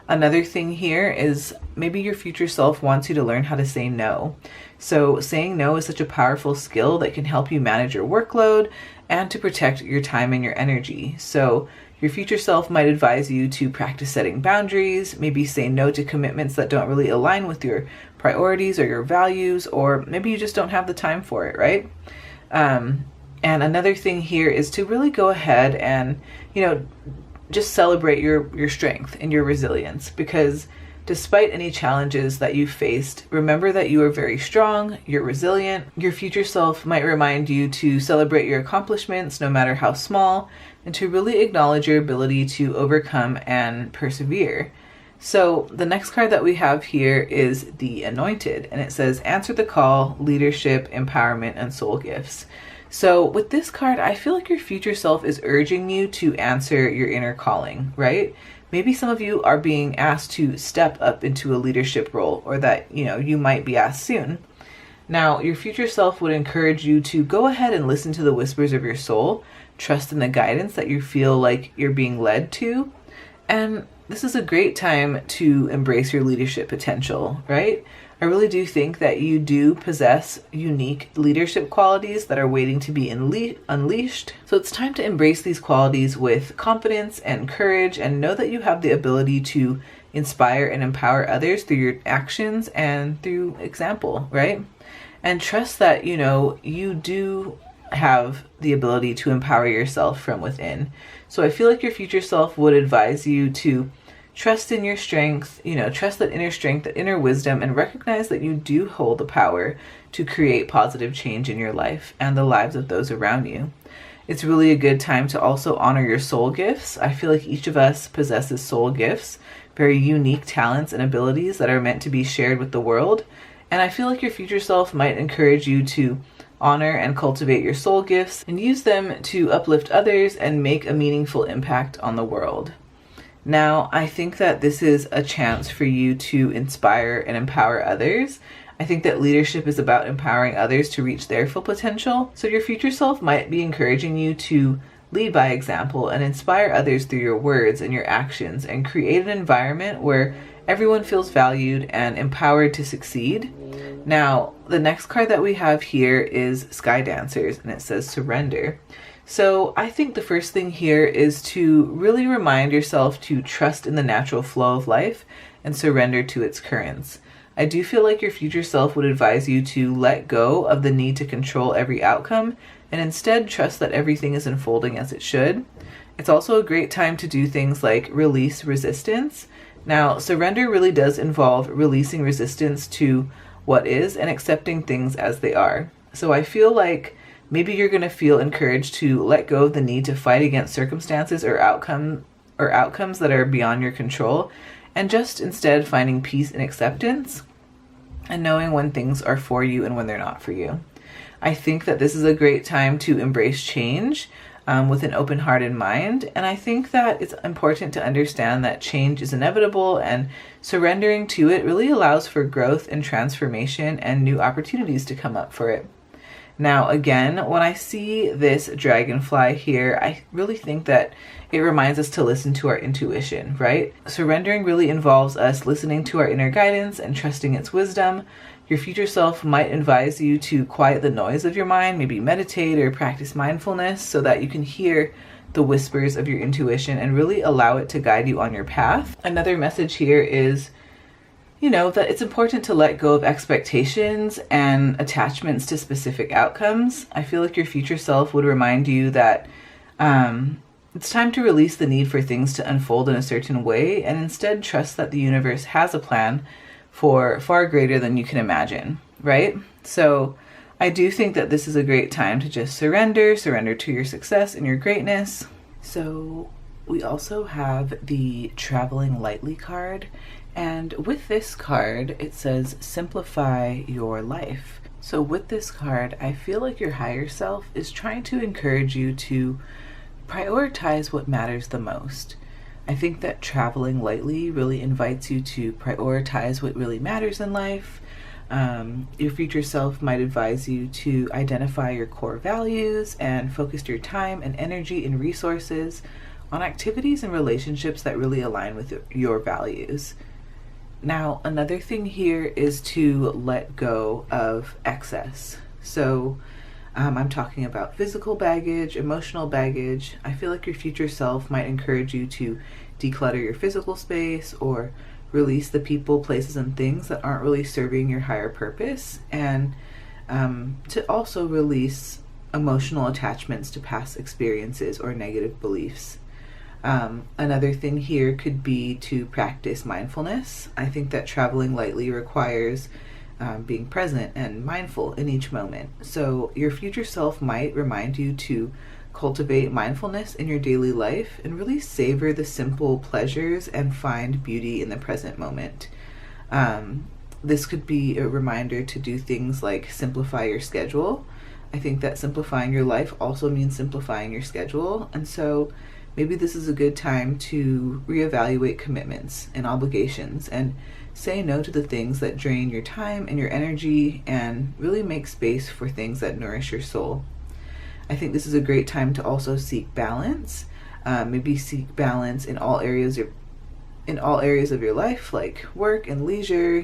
Another thing here is maybe your future self wants you to learn how to say no. So saying no is such a powerful skill that can help you manage your workload and to protect your time and your energy. So your future self might advise you to practice setting boundaries, maybe say no to commitments that don't really align with your priorities or your values, or maybe you just don't have the time for it, right? And another thing here is to really go ahead and, just celebrate your strength and your resilience, because despite any challenges that you faced, remember that you are very strong, you're resilient. Your future self might remind you to celebrate your accomplishments, no matter how small, and to really acknowledge your ability to overcome and persevere. So the next card that we have here is the Anointed, and it says, answer the call, leadership, empowerment, and soul gifts. So with this card, I feel like your future self is urging you to answer your inner calling, right? Maybe some of you are being asked to step up into a leadership role, or that, you might be asked soon. Now, your future self would encourage you to go ahead and listen to the whispers of your soul, trust in the guidance that you feel like you're being led to, and this is a great time to embrace your leadership potential, right? I really do think that you do possess unique leadership qualities that are waiting to be unleashed. So it's time to embrace these qualities with confidence and courage, and know that you have the ability to inspire and empower others through your actions and through example, right? And trust that, you do have the ability to empower yourself from within. So I feel like your future self would advise you to trust in your strength, trust that inner strength, that inner wisdom, and recognize that you do hold the power to create positive change in your life and the lives of those around you. It's really a good time to also honor your soul gifts. I feel like each of us possesses soul gifts, very unique talents and abilities that are meant to be shared with the world. And I feel like your future self might encourage you to honor and cultivate your soul gifts and use them to uplift others and make a meaningful impact on the world. Now, I think that this is a chance for you to inspire and empower others. I think that leadership is about empowering others to reach their full potential. So your future self might be encouraging you to lead by example and inspire others through your words and your actions, and create an environment where everyone feels valued and empowered to succeed. Now, the next card that we have here is Sky Dancers, and it says surrender. So I think the first thing here is to really remind yourself to trust in the natural flow of life and surrender to its currents. I do feel like your future self would advise you to let go of the need to control every outcome and instead trust that everything is unfolding as it should. It's also a great time to do things like release resistance. Now, surrender really does involve releasing resistance to what is and accepting things as they are. So I feel like maybe you're going to feel encouraged to let go of the need to fight against circumstances or outcomes that are beyond your control, and just instead finding peace and acceptance and knowing when things are for you and when they're not for you. I think that this is a great time to embrace change with an open heart and mind, and I think that it's important to understand that change is inevitable, and surrendering to it really allows for growth and transformation and new opportunities to come up for it. Now, again, when I see this dragonfly here, I really think that it reminds us to listen to our intuition, right? Surrendering really involves us listening to our inner guidance and trusting its wisdom. Your future self might advise you to quiet the noise of your mind, maybe meditate or practice mindfulness so that you can hear the whispers of your intuition and really allow it to guide you on your path. Another message here is, that it's important to let go of expectations and attachments to specific outcomes. I feel like your future self would remind you that it's time to release the need for things to unfold in a certain way and instead trust that the universe has a plan for far greater than you can imagine, right? So I do think that this is a great time to just surrender to your success and your greatness. So we also have the Traveling Lightly card. And with this card, it says, simplify your life. So with this card, I feel like your higher self is trying to encourage you to prioritize what matters the most. I think that traveling lightly really invites you to prioritize what really matters in life. Your future self might advise you to identify your core values and focus your time and energy and resources on activities and relationships that really align with your values. Now, another thing here is to let go of excess. So I'm talking about physical baggage, emotional baggage. I feel like your future self might encourage you to declutter your physical space or release the people, places, and things that aren't really serving your higher purpose, and to also release emotional attachments to past experiences or negative beliefs. Another thing here could be to practice mindfulness. I think that traveling lightly requires being present and mindful in each moment. So your future self might remind you to cultivate mindfulness in your daily life and really savor the simple pleasures and find beauty in the present moment. This could be a reminder to do things like simplify your schedule. I think that simplifying your life also means simplifying your schedule. And so maybe this is a good time to reevaluate commitments and obligations and say no to the things that drain your time and your energy and really make space for things that nourish your soul. I think this is a great time to also seek balance. Maybe seek balance in all areas of your life, like work and leisure,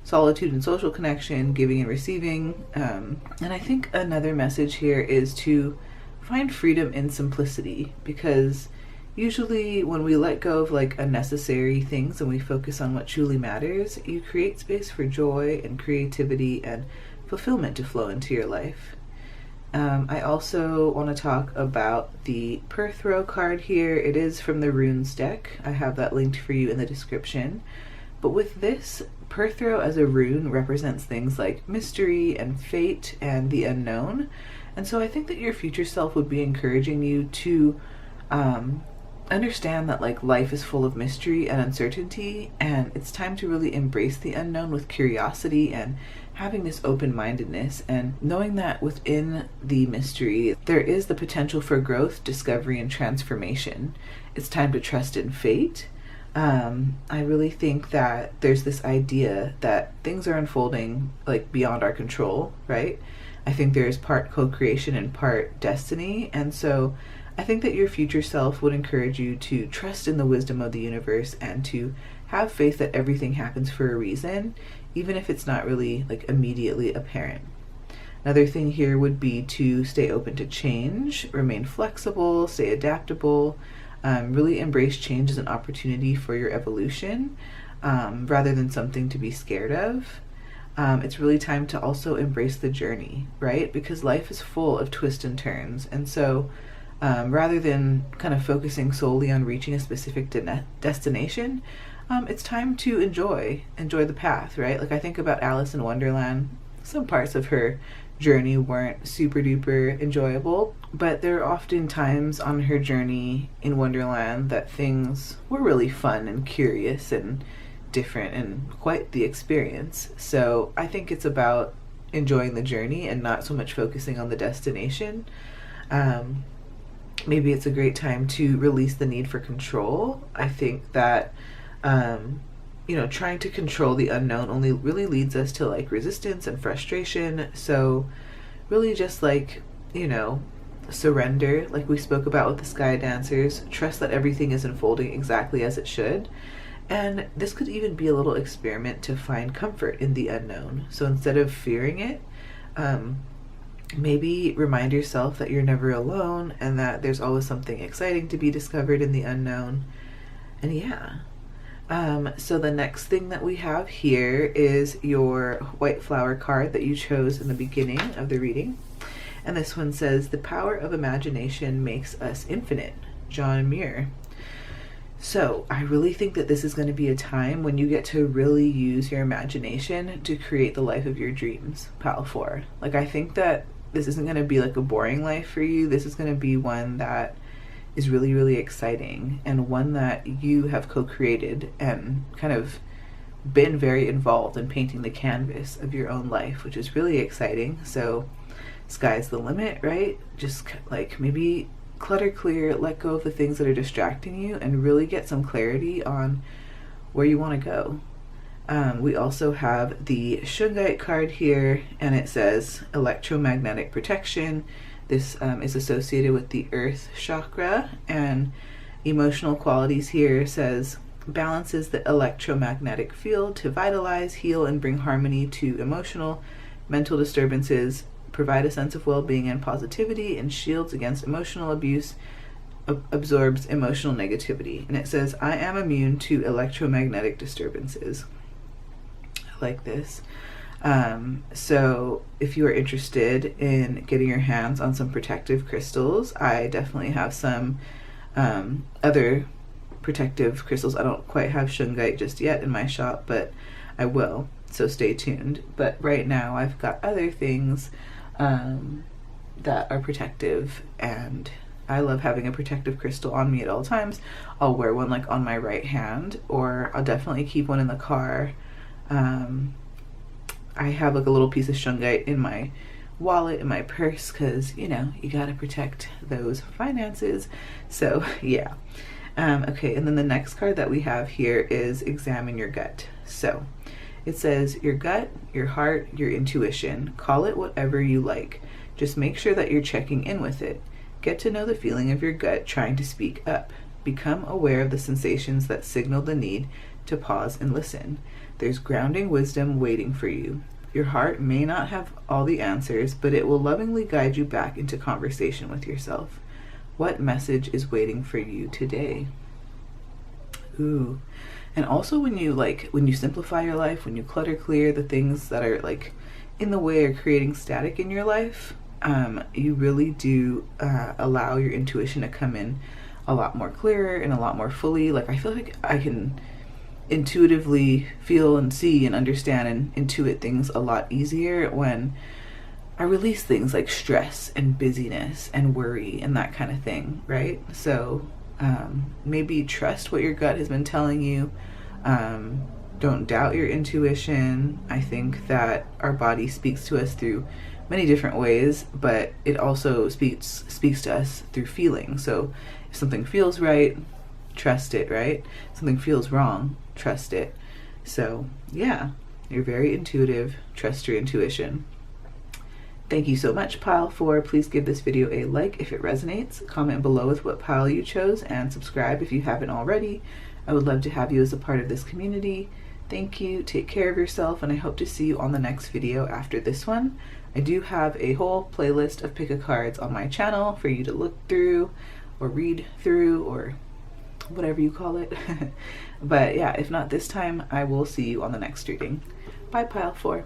solitude and social connection, giving and receiving. And I think another message here is to find freedom in simplicity, because usually when we let go of unnecessary things and we focus on what truly matters, you create space for joy and creativity and fulfillment to flow into your life. I also want to talk about the Perthrow card here. It is from the Runes deck. I have that linked for you in the description. But with this, Perthrow as a rune represents things like mystery and fate and the unknown. And so I think that your future self would be encouraging you to understand that life is full of mystery and uncertainty, and it's time to really embrace the unknown with curiosity and having this open-mindedness, and knowing that within the mystery there is the potential for growth, discovery, and transformation. It's time to trust in fate. I really think that there's this idea that things are unfolding beyond our control, right? I think there's part co-creation and part destiny, and so I think that your future self would encourage you to trust in the wisdom of the universe and to have faith that everything happens for a reason, even if it's not really immediately apparent. Another thing here would be to stay open to change, remain flexible, stay adaptable, really embrace change as an opportunity for your evolution, rather than something to be scared of. It's really time to also embrace the journey, right? Because life is full of twists and turns. And so rather than kind of focusing solely on reaching a specific destination, it's time to enjoy the path, right? I think about Alice in Wonderland. Some parts of her journey weren't super duper enjoyable, but there are often times on her journey in Wonderland that things were really fun and curious and different and quite the experience. So I think it's about enjoying the journey and not so much focusing on the destination. Maybe it's a great time to release the need for control. I think that trying to control the unknown only really leads us to resistance and frustration. So really just like, you know, surrender, like we spoke about with the Sky Dancers. Trust that everything is unfolding exactly as it should. And this could even be a little experiment to find comfort in the unknown. So instead of fearing it, maybe remind yourself that you're never alone and that there's always something exciting to be discovered in the unknown. And yeah. So the next thing that we have here is your white flower card that you chose in the beginning of the reading. And this one says, the power of imagination makes us infinite. John Muir. So I really think that this is going to be a time when you get to really use your imagination to create the life of your dreams, Pile 4. Like, I think that this isn't going to be like a boring life for you. This is going to be one that is really, really exciting, and one that you have co-created and kind of been very involved in painting the canvas of your own life, which is really exciting. So sky's the limit, right? Just like maybe clutter clear, let go of the things that are distracting you, and really get some clarity on where you want to go. We also have the Shungite card here, and it says electromagnetic protection. This is associated with the earth chakra, and emotional qualities here says balances the electromagnetic field to vitalize, heal, and bring harmony to emotional, mental disturbances, provide a sense of well-being and positivity, and shields against emotional abuse, absorbs emotional negativity. And it says, I am immune to electromagnetic disturbances. I like this. So if you are interested in getting your hands on some protective crystals, I definitely have some other protective crystals. I don't quite have Shungite just yet in my shop, but I will, so stay tuned. But right now I've got other things that are protective, and I love having a protective crystal on me at all times. I'll wear one like on my right hand, or I'll definitely keep one in the car. I have like a little piece of Shungite in my wallet, in my purse, because, you know, you gotta protect those finances. So yeah. Okay, and then the next card that we have here is examine your gut. So it says your gut, your heart, your intuition, call it whatever you like. Just make sure that you're checking in with it. Get to know the feeling of your gut trying to speak up. Become aware of the sensations that signal the need to pause and listen. There's grounding wisdom waiting for you. Your heart may not have all the answers, but it will lovingly guide you back into conversation with yourself. What message is waiting for you today? Ooh. And also when you simplify your life, when you clutter clear the things that are like in the way or creating static in your life, you really do allow your intuition to come in a lot more clearer and a lot more fully. Like, I feel like I can intuitively feel and see and understand and intuit things a lot easier when I release things like stress and busyness and worry and that kind of thing, right? So maybe trust what your gut has been telling you. Don't doubt your intuition. I think that our body speaks to us through many different ways, but it also speaks to us through feeling. So if something feels right, trust it, right? Something feels wrong, trust it. So yeah, you're very intuitive. Trust your intuition. Thank you so much, Pile 4. Please give this video a like if it resonates, comment below with what pile you chose, and subscribe if you haven't already. I would love to have you as a part of this community. Thank you, take care of yourself, and I hope to see you on the next video after this one. I do have a whole playlist of pick-a-cards on my channel for you to look through or read through or whatever you call it. But yeah, if not this time, I will see you on the next reading. Bye, Pile 4.